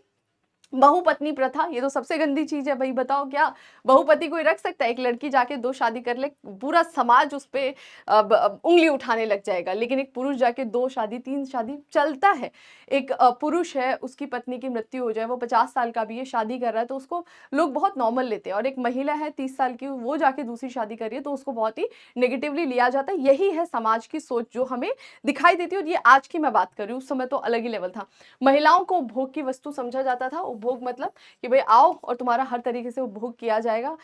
बहुपत्नी प्रथा, ये तो सबसे गंदी चीज है भाई, बताओ क्या बहुपति कोई रख सकता है? एक लड़की जाके 2 शादी कर ले, पूरा समाज उस पे अब उंगली उठाने लग जाएगा, लेकिन एक पुरुष जाके 2 शादी 3 शादी चलता है। एक पुरुष है, उसकी पत्नी की मृत्यु हो जाए, वो 50 साल का भी है, शादी कर रहा है, तो उसको लोग बहुत नॉर्मल लेते हैं, और एक महिला है 30 साल की, वो जाके दूसरी शादी कर रही है तो उसको बहुत ही नेगेटिवली लिया जाता है। यही है समाज की सोच जो हमें दिखाई देती है, और ये आज की मैं बात कर रही हूँ, उस समय तो अलग ही लेवल था। महिलाओं को उपभोग की वस्तु समझा जाता था। उपभोग मतलब कि भाई आओ और तुम्हारा हर तरीके से उपभोग किया जाएगा,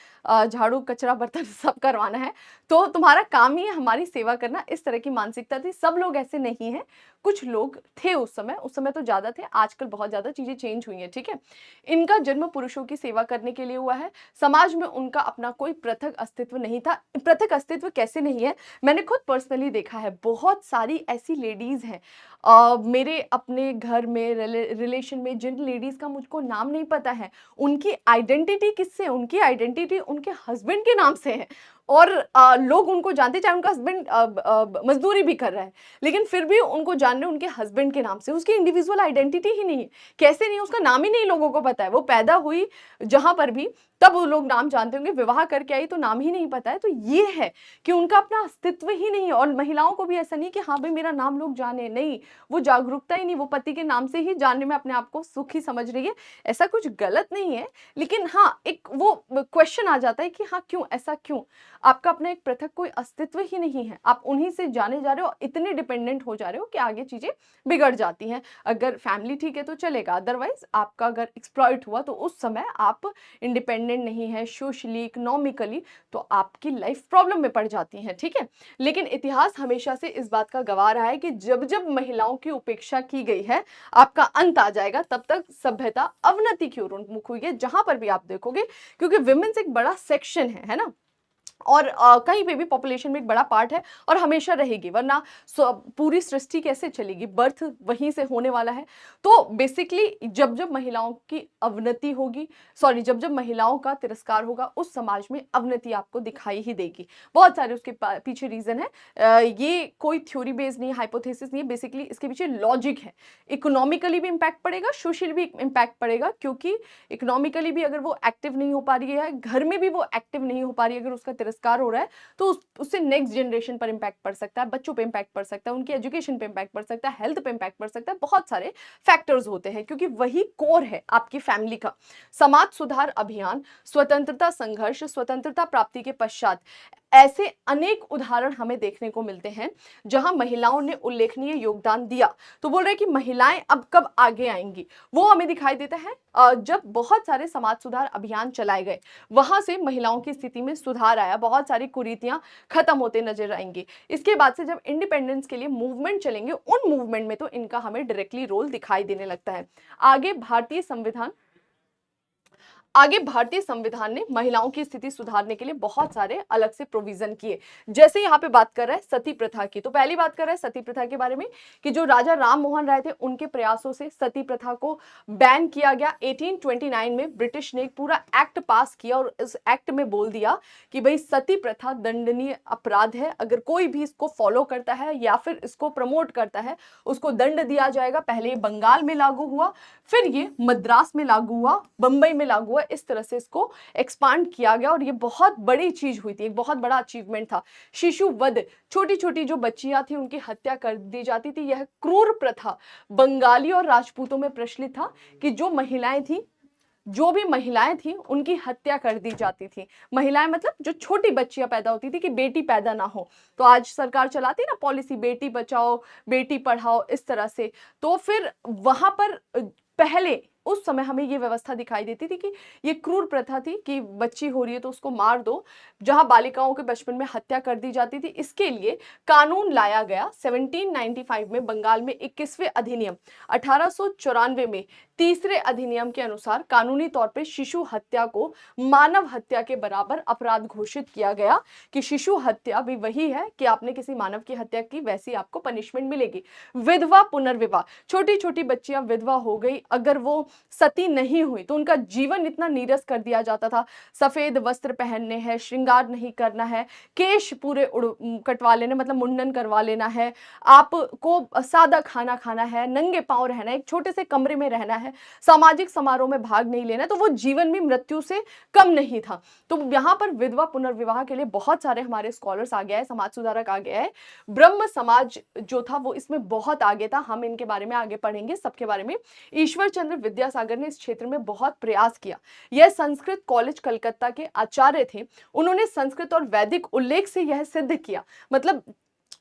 झाड़ू कचरा बर्तन सब करवाना है, तो तुम्हारा काम ही है हमारी सेवा करना, इस तरह की मानसिकता थी। सब लोग ऐसे नहीं है, कुछ लोग थे उस समय तो ज्यादा थे, आजकल बहुत ज्यादा चीजें चेंज हुई हैं, ठीक है। इनका जन्म पुरुषों की सेवा करने के लिए हुआ है, समाज में उनका अपना कोई पृथक अस्तित्व नहीं था। पृथक अस्तित्व कैसे नहीं है, मैंने खुद पर्सनली देखा है, बहुत सारी ऐसी लेडीज हैं मेरे अपने घर में रिलेशन में, जिन लेडीज का मुझको नाम नहीं पता है, उनकी आइडेंटिटी किससे, उनकी आइडेंटिटी उनके हस्बैंड के नाम से है, और लोग उनको जानते, चाहे उनका हस्बैंड मजदूरी भी कर रहा है, लेकिन फिर भी उनको जान रहे उनके हस्बैंड के नाम से। उसकी इंडिविजुअल आइडेंटिटी ही नहीं है, कैसे नहीं, उसका नाम ही नहीं लोगों को पता है। वो पैदा हुई जहां पर भी, तब वो लोग नाम जानते होंगे, विवाह करके आई तो नाम ही नहीं पता है। तो ये है कि उनका अपना अस्तित्व ही नहीं है। और महिलाओं को भी ऐसा नहीं कि हाँ भाई मेरा नाम लोग जाने, नहीं, वो जागरूकता ही नहीं, वो पति के नाम से ही जानने में अपने आप को सुखी समझ रही है। ऐसा कुछ गलत नहीं है, लेकिन हाँ एक वो क्वेश्चन आ जाता है कि हाँ क्यों, ऐसा क्यों, आपका अपना एक पृथक कोई अस्तित्व ही नहीं है, आप उन्हीं से जाने जा रहे हो, इतने डिपेंडेंट हो जा रहे हो कि आगे चीजें बिगड़ जाती हैं। अगर फैमिली ठीक है तो चलेगा, अदरवाइज आपका अगर एक्सप्लॉइट हुआ तो उस समय आप इंडिपेंडेंट नहीं है सोशली, इकोनॉमिकली, तो आपकी लाइफ प्रॉब्लम में पड़ जाती है, ठीक है। लेकिन इतिहास हमेशा से इस बात का गवाह रहा है कि जब जब महिलाओं की उपेक्षा की गई है, आपका अंत आ जाएगा। तब तक सभ्यता अवनति की ओर उन्मुख हुई है, जहां पर भी आप देखोगे, क्योंकि विमेन्स एक बड़ा सेक्शन है ना, और कहीं पे भी पॉपुलेशन में एक बड़ा पार्ट है, और हमेशा रहेगी, वरना पूरी सृष्टि कैसे चलेगी, बर्थ वहीं से होने वाला है। तो बेसिकली जब जब महिलाओं की अवनति होगी, सॉरी, जब जब महिलाओं का तिरस्कार होगा, उस समाज में अवनति आपको दिखाई ही देगी। बहुत सारे उसके पीछे रीजन है, ये कोई थ्योरी बेस्ड नहीं, हाइपोथेसिस नहीं है, बेसिकली इसके पीछे लॉजिक है। इकोनॉमिकली भी इम्पैक्ट पड़ेगा, सोशल भी इम्पैक्ट पड़ेगा, क्योंकि इकोनॉमिकली भी अगर वो एक्टिव नहीं हो पा रही है, घर में भी वो एक्टिव नहीं हो पा रही है, अगर उसका तिरस्कार हो रहा है, तो उससे नेक्स्ट जनरेशन पर इंपैक्ट पड़ सकता है, बच्चों पे इंपैक्ट पड़ सकता है, उनकी एजुकेशन पे इंपैक्ट पड़ सकता है, हेल्थ पे इंपैक्ट पड़ सकता है, बहुत सारे फैक्टर्स होते हैं, क्योंकि वही कोर है आपकी फैमिली का। समाज सुधार अभियान, स्वतंत्रता संघर्ष, स्वतंत्रता प्राप्ति के पश्चात ऐसे अनेक उदाहरण हमें देखने को मिलते हैं जहां महिलाओं ने उल्लेखनीय योगदान दिया। तो बोल रहे हैं कि महिलाएं अब कब आगे आएंगी, वो हमें दिखाई देता है जब बहुत सारे समाज सुधार अभियान चलाए गए, वहां से महिलाओं की स्थिति में सुधार आया, बहुत सारी कुरीतियां खत्म होते नजर आएंगी। इसके बाद से जब इंडिपेंडेंस के लिए मूवमेंट चलेंगे, उन मूवमेंट में तो इनका हमें डायरेक्टली रोल दिखाई देने लगता है। आगे भारतीय संविधान ने महिलाओं की स्थिति सुधारने के लिए बहुत सारे अलग से प्रोविजन किए। जैसे यहाँ पे बात कर रहा है सती प्रथा की, तो पहली बात कर रहा है सती प्रथा के बारे में कि जो राजा राम मोहन राय थे, उनके प्रयासों से सती प्रथा को बैन किया गया। 1829 में ब्रिटिश ने एक पूरा एक्ट पास किया, और इस एक्ट में बोल दिया कि भाई सती प्रथा दंडनीय अपराध है, अगर कोई भी इसको फॉलो करता है या फिर इसको प्रमोट करता है, उसको दंड दिया जाएगा। पहले बंगाल में लागू हुआ, फिर ये मद्रास में लागू हुआ, बंबई में लागू हुआ, इस तरह से इसको एक्सपांड किया गया, और ये बहुत बड़ी चीज हुई थी, एक बहुत बड़ा अचीवमेंट था। शिशु वध, छोटी छोटी जो बच्चियां थी उनकी हत्या कर दी जाती थी, यह क्रूर प्रथा बंगाली और राजपूतों में प्रचलित था कि जो महिलाएं थी जो भी महिलाएं थी उनकी हत्या कर दी जाती थी। महिलाएं मतलब जो छोटी बच्चियां पैदा होती थी कि बेटी पैदा ना हो। तो आज सरकार चलाती है ना पॉलिसी, बेटी बचाओ बेटी पढ़ाओ, इस तरह से। तो फिर वहां पर पहले उस समय हमें ये व्यवस्था दिखाई देती थी कि ये क्रूर प्रथा थी कि बच्ची हो रही है तो उसको मार दो। जहां बालिकाओं के बचपन में हत्या कर दी जाती थी, इसके लिए कानून लाया गया 1795 में बंगाल में 21वें अधिनियम। 1894 में तीसरे अधिनियम के अनुसार कानूनी तौर पे शिशु हत्या को मानव हत्या के बराबर अपराध घोषित किया गया कि शिशु हत्या भी वही है कि आपने किसी मानव की हत्या की, वैसी आपको पनिशमेंट मिलेगी। विधवा पुनर्विवाह, छोटी छोटी बच्चियां विधवा हो गई, अगर वो सती नहीं हुई तो उनका जीवन इतना नीरस कर दिया जाता था। सफेद वस्त्र पहनने हैं, श्रृंगार नहीं करना है, केश पूरे कटवा लेने मतलब मुंडन करवा लेना है, आपको सादा खाना खाना है, नंगे पांव रहना है, एक छोटे से कमरे में रहना है, सामाजिक समारोह में भाग नहीं लेना, तो वो जीवन में मृत्यु से कम नहीं था। तो यहाँ पर विधवा पुनर्विवाह के लिए बहुत सारे हमारे स्कॉलर्स आ गए हैं, समाज सुधारक आ गए हैं। ब्रह्म समाज जो था वो इसमें बहुत आगे था, हम इनके बारे में आगे पढ़ेंगे सबके बारे में। ईश्वर चंद्र विद्यासागर ने इस क्षेत्र में बहुत प्रयास किया। यह संस्कृत कॉलेज कलकत्ता के आचार्य थे। उन्होंने संस्कृत और वैदिक उल्लेख से यह सिद्ध किया, मतलब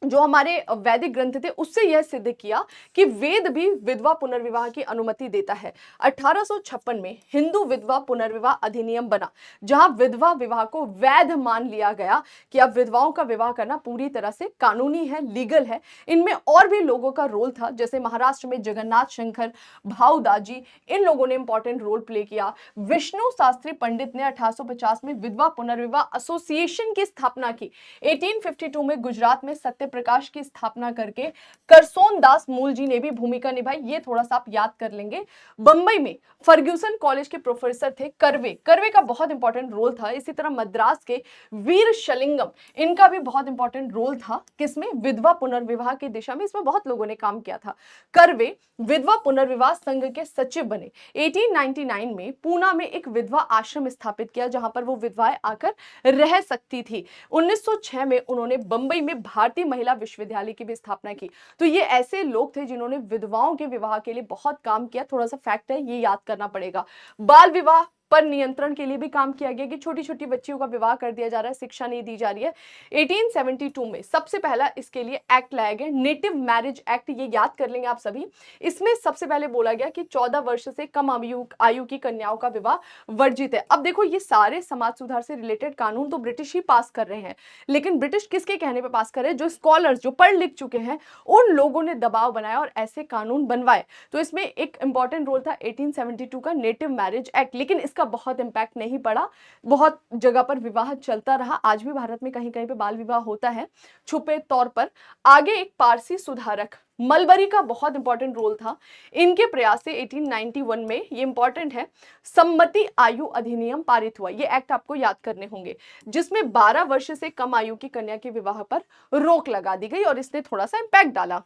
जो हमारे वैदिक ग्रंथ थे उससे यह सिद्ध किया कि वेद भी विधवा पुनर्विवाह की अनुमति देता है। 1856 में हिंदू विधवा पुनर्विवाह अधिनियम बना, जहां विधवा विवाह को वैध मान लिया गया कि अब विधवाओं का विवाह करना पूरी तरह से कानूनी है, लीगल है। इनमें और भी लोगों का रोल था, जैसे महाराष्ट्र में जगन्नाथ शंकर भाऊदाजी, इन लोगों ने इंपॉर्टेंट रोल प्ले किया। विष्णु शास्त्री पंडित ने 1850 में विधवा पुनर्विवाह एसोसिएशन की स्थापना की। 1852 में गुजरात में सत्य प्रकाश की स्थापना करके करसोन दास मूल जी ने भी भूमिका निभाई, ये थोड़ा सा आप याद कर लेंगे। बंबई में फर्ग्यूसन कॉलेज के प्रोफेसर थे कर्वे, कर्वे का बहुत इंपॉर्टेंट रोल था। इसी तरह मद्रास के वीर शलिंगम, इनका भी बहुत इंपॉर्टेंट रोल था, किसमें, विधवा पुनर्विवाह की दिशा में। इसमें बहुत लोगों ने काम किया था। कर्वे विधवा पुनर्विवाह संघ के सचिव बने। 1899 में पूना में एक विधवा आश्रम स्थापित किया जहां पर वो विधवाएं आकर रह सकती थी। 1906 में उन्होंने बंबई में भारतीय महिला विश्वविद्यालय की भी स्थापना की। तो ये ऐसे लोग थे जिन्होंने विधवाओं के विवाह के लिए बहुत काम किया। थोड़ा सा फैक्ट है, ये याद करना पड़ेगा। बाल विवाह पर नियंत्रण के लिए भी काम किया गया कि छोटी छोटी बच्चियों का विवाह कर दिया जा रहा है, शिक्षा नहीं दी जा रही है। 1872 में सबसे पहला इसके लिए एक्ट लाया गया, नेटिव मैरिज एक्ट, ये याद कर लेंगे आप सभी। इसमें सबसे पहले बोला गया कि 14 वर्ष से कम आयु की कन्याओं का विवाह वर्जित है। अब देखो, ये सारे समाज सुधार से रिलेटेड कानून तो ब्रिटिश ही पास कर रहे हैं, लेकिन ब्रिटिश किसके कहने पे पास कर रहे हैं, जो स्कॉलर्स, जो पढ़ लिख चुके हैं, उन लोगों ने दबाव बनाया और ऐसे कानून बनवाए। तो इसमें एक इंपॉर्टेंट रोल था 1872 का नेटिव मैरिज एक्ट, लेकिन इसका बहुत इंपैक्ट नहीं पड़ा। बहुत जगह पर विवाह चलता रहा, आज भी भारत में कहीं कहीं पे बाल विवाह होता है छुपे तौर पर। आगे एक पारसी सुधारक मलबरी का बहुत इंपॉर्टेंट रोल था। इनके प्रयास से 1891 में, ये इंपॉर्टेंट है, सम्मति आयु अधिनियम पारित हुआ। ये एक्ट आपको याद करने होंगे, जिसमें 12 वर्ष से कम आयु की कन्या के विवाह पर रोक लगा दी गई और इसने थोड़ा सा इंपैक्ट डाला।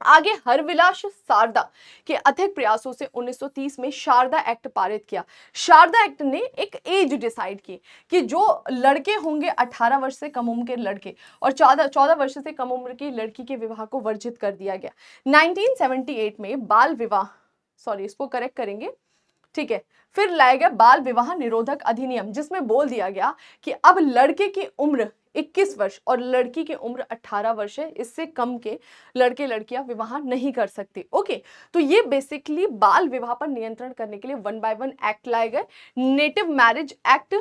आगे हरविलास शारदा के अथक प्रयासों से 1930 में शारदा एक्ट पारित किया। शारदा एक्ट ने एक एज डिसाइड की कि जो लड़के होंगे 18 वर्ष से कम उम्र के लड़के और 14 वर्ष से कम उम्र की लड़की के विवाह को वर्जित कर दिया गया। 1978 में बाल विवाह, सॉरी इसको करेक्ट करेंगे, ठीक है, फिर लाया गया बाल विवाह निरोधक अधिनियम, जिसमें बोल दिया गया कि अब लड़के की उम्र 21 वर्ष और लड़की की उम्र 18 वर्ष है, इससे कम के लड़के लड़कियां विवाह नहीं कर सकती। ओके, तो ये बेसिकली बाल विवाह पर नियंत्रण करने के लिए 1 by 1 एक्ट लाए गए। नेटिव मैरिज एक्ट,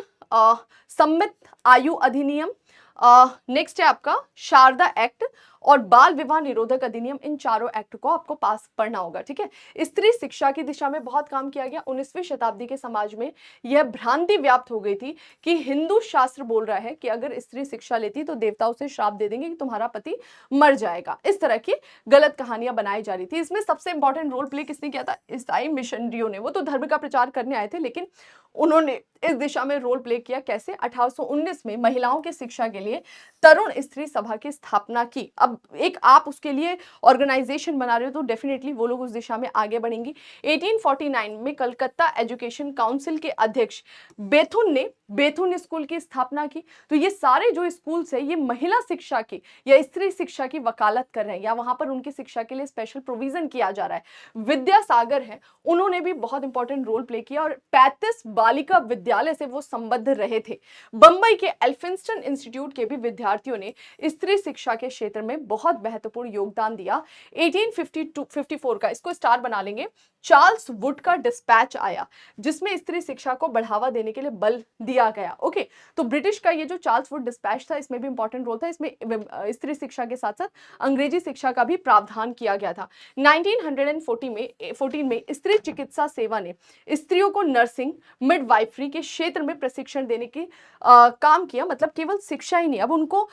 सम्मित आयु अधिनियम, नेक्स्ट है आपका शारदा एक्ट और बाल विवाह निरोधक अधिनियम। इन चारों एक्ट को आपको पास पढ़ना होगा, ठीक है। स्त्री शिक्षा की दिशा में बहुत काम किया गया। 19वीं शताब्दी के समाज में यह भ्रांति व्याप्त हो गई थी कि हिंदू शास्त्र बोल रहा है कि अगर स्त्री शिक्षा लेती तो देवता उसे श्राप दे देंगे कि तुम्हारा पति मर जाएगा। इस तरह की गलत कहानियां बनाई जा रही थी। इसमें सबसे इंपॉर्टेंट रोल प्ले किसने किया था, ईसाई मिशनरियों ने। वो तो धर्म का प्रचार करने आए थे, लेकिन उन्होंने इस दिशा में रोल प्ले किया। कैसे, 1819 में महिलाओं की शिक्षा शिक्षा के लिए तरुण स्त्री सभा की स्थापना की। अब एक आप उसके लिए ऑर्गेनाइजेशन बना रहे हो तो डेफिनेटली वो लोग उस दिशा में आगे बढ़ेंगी। 1849 में कलकत्ता एजुकेशन काउंसिल के अध्यक्ष बेथुन स्कूल की स्थापना की। तो ये सारे जो स्कूल्स है ये महिला शिक्षा की या स्त्री शिक्षा की वकालत कर रहे हैं या वहां पर उनकी शिक्षा के लिए स्पेशल प्रोविजन किया जा रहा है। विद्यासागर है, उन्होंने भी बहुत इंपॉर्टेंट रोल प्ले किया और 35 बालिका विद्यालय से वो संबद्ध रहे थे। बंबई के एल्फिंस्टन इंस्टीट्यूट के भी विद्यार्थियों ने स्त्री शिक्षा के क्षेत्र में बहुत महत्वपूर्ण योगदान दिया। 1854 का इसको स्टार बना लेंगे, चार्ल्स वुड का डिस्पैच आया जिसमें स्त्री शिक्षा को बढ़ावा देने के लिए बल दिया गया। ओके, तो ब्रिटिश का ये जो चार्ल्स वुड डिस्पैच था इसमें भी इंपॉर्टेंट रोल था। इसमें स्त्री शिक्षा के साथ साथ अंग्रेजी शिक्षा का भी प्रावधान किया गया था। 1914 में स्त्री चिकित्सा सेवा ने स्त्रियों को नर्सिंग मिडवाइफरी के क्षेत्र में प्रशिक्षण देने की काम किया। मतलब केवल शिक्षा ही नहीं, अब उनको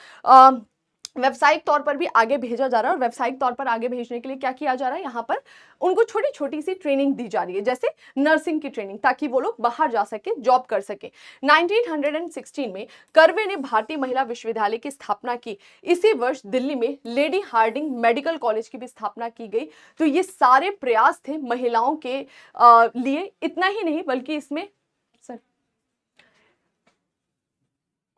व्यावसायिक तौर पर भी आगे भेजा जा रहा है और व्यावसायिक तौर पर आगे भेजने के लिए क्या किया जा रहा है, यहाँ पर उनको छोटी छोटी सी ट्रेनिंग दी जा रही है, जैसे नर्सिंग की ट्रेनिंग, ताकि वो लोग बाहर जा सके, जॉब कर सके। 1916 में कर्वे ने भारतीय महिला विश्वविद्यालय की स्थापना की। इसी वर्ष दिल्ली में लेडी हार्डिंग मेडिकल कॉलेज की भी स्थापना की गई। तो ये सारे प्रयास थे महिलाओं के लिए। इतना ही नहीं बल्कि इसमें सर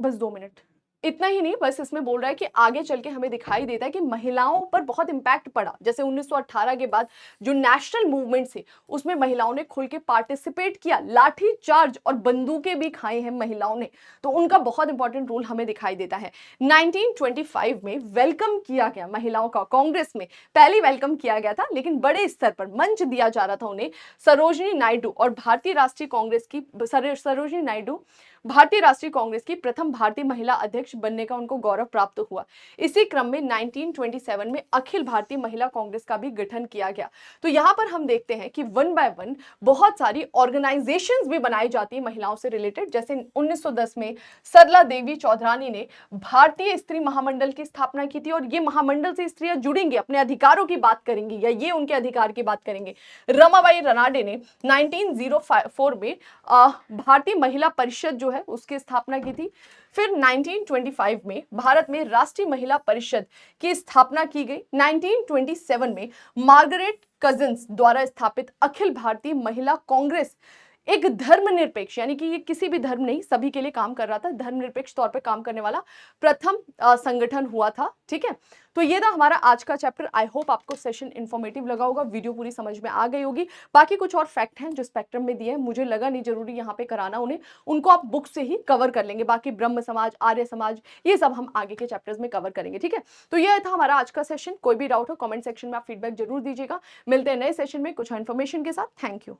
बस 2 मिनट, इतना ही नहीं बस इसमें बोल रहा है कि आगे चल के हमें दिखाई देता है कि महिलाओं पर बहुत इंपैक्ट पड़ा। जैसे 1918 के बाद जो नेशनल मूवमेंट से उसमें महिलाओं ने खुल के पार्टिसिपेट किया, लाठी चार्ज और बंदूकें भी खाई हैं महिलाओं ने, तो उनका बहुत इंपॉर्टेंट रोल हमें दिखाई देता है। 1925 में वेलकम किया गया महिलाओं का, कांग्रेस में पहले वेलकम किया गया था लेकिन बड़े स्तर पर मंच दिया जा रहा था उन्हें। सरोजिनी नायडू और भारतीय राष्ट्रीय कांग्रेस की सरोजिनी नायडू भारतीय राष्ट्रीय कांग्रेस की प्रथम भारतीय महिला अध्यक्ष बनने का उनको गौरव प्राप्त हुआ। इसी क्रम में 1927 में अखिल भारतीय महिला कांग्रेस का भी गठन किया गया। तो यहां पर हम देखते हैं कि वन बाय वन बहुत सारी ऑर्गेनाइजेशंस भी बनाई जाती है महिलाओं से रिलेटेड। जैसे 1910 में सरला देवी चौधरानी ने भारतीय स्त्री महामंडल की स्थापना की थी और ये महामंडल से स्त्रियां जुड़ेंगी, अपने अधिकारों की बात करेंगी या ये उनके अधिकार की बात करेंगे। रमाबाई रनाडे ने 1904 में भारतीय महिला परिषद जो है उसकी स्थापना की थी। फिर 1925 में भारत में राष्ट्रीय महिला परिषद की स्थापना की गई। 1927 में मार्गरेट कजिन्स द्वारा स्थापित अखिल भारतीय महिला कांग्रेस एक धर्मनिरपेक्ष, यानी कि ये किसी भी धर्म नहीं, सभी के लिए काम कर रहा था, धर्मनिरपेक्ष तौर पे काम करने वाला प्रथम संगठन हुआ था। ठीक है, तो ये था हमारा आज का चैप्टर। आई होप आपको सेशन इंफॉर्मेटिव लगा होगा, वीडियो पूरी समझ में आ गई होगी। बाकी कुछ और फैक्ट हैं जो स्पेक्ट्रम में दिए हैं, मुझे लगा नहीं जरूरी यहाँ पे कराना उन्हें, उनको आप बुक से ही कवर कर लेंगे। बाकी ब्रह्म समाज, आर्य समाज, ये सब हम आगे के चैप्टर्स में कवर करेंगे। ठीक है, तो ये था हमारा आज का सेशन। कोई भी डाउट हो कमेंट सेक्शन में आप फीडबैक जरूर दीजिएगा। मिलते हैं नए सेशन में कुछ इन्फॉर्मेशन के साथ। Thank you.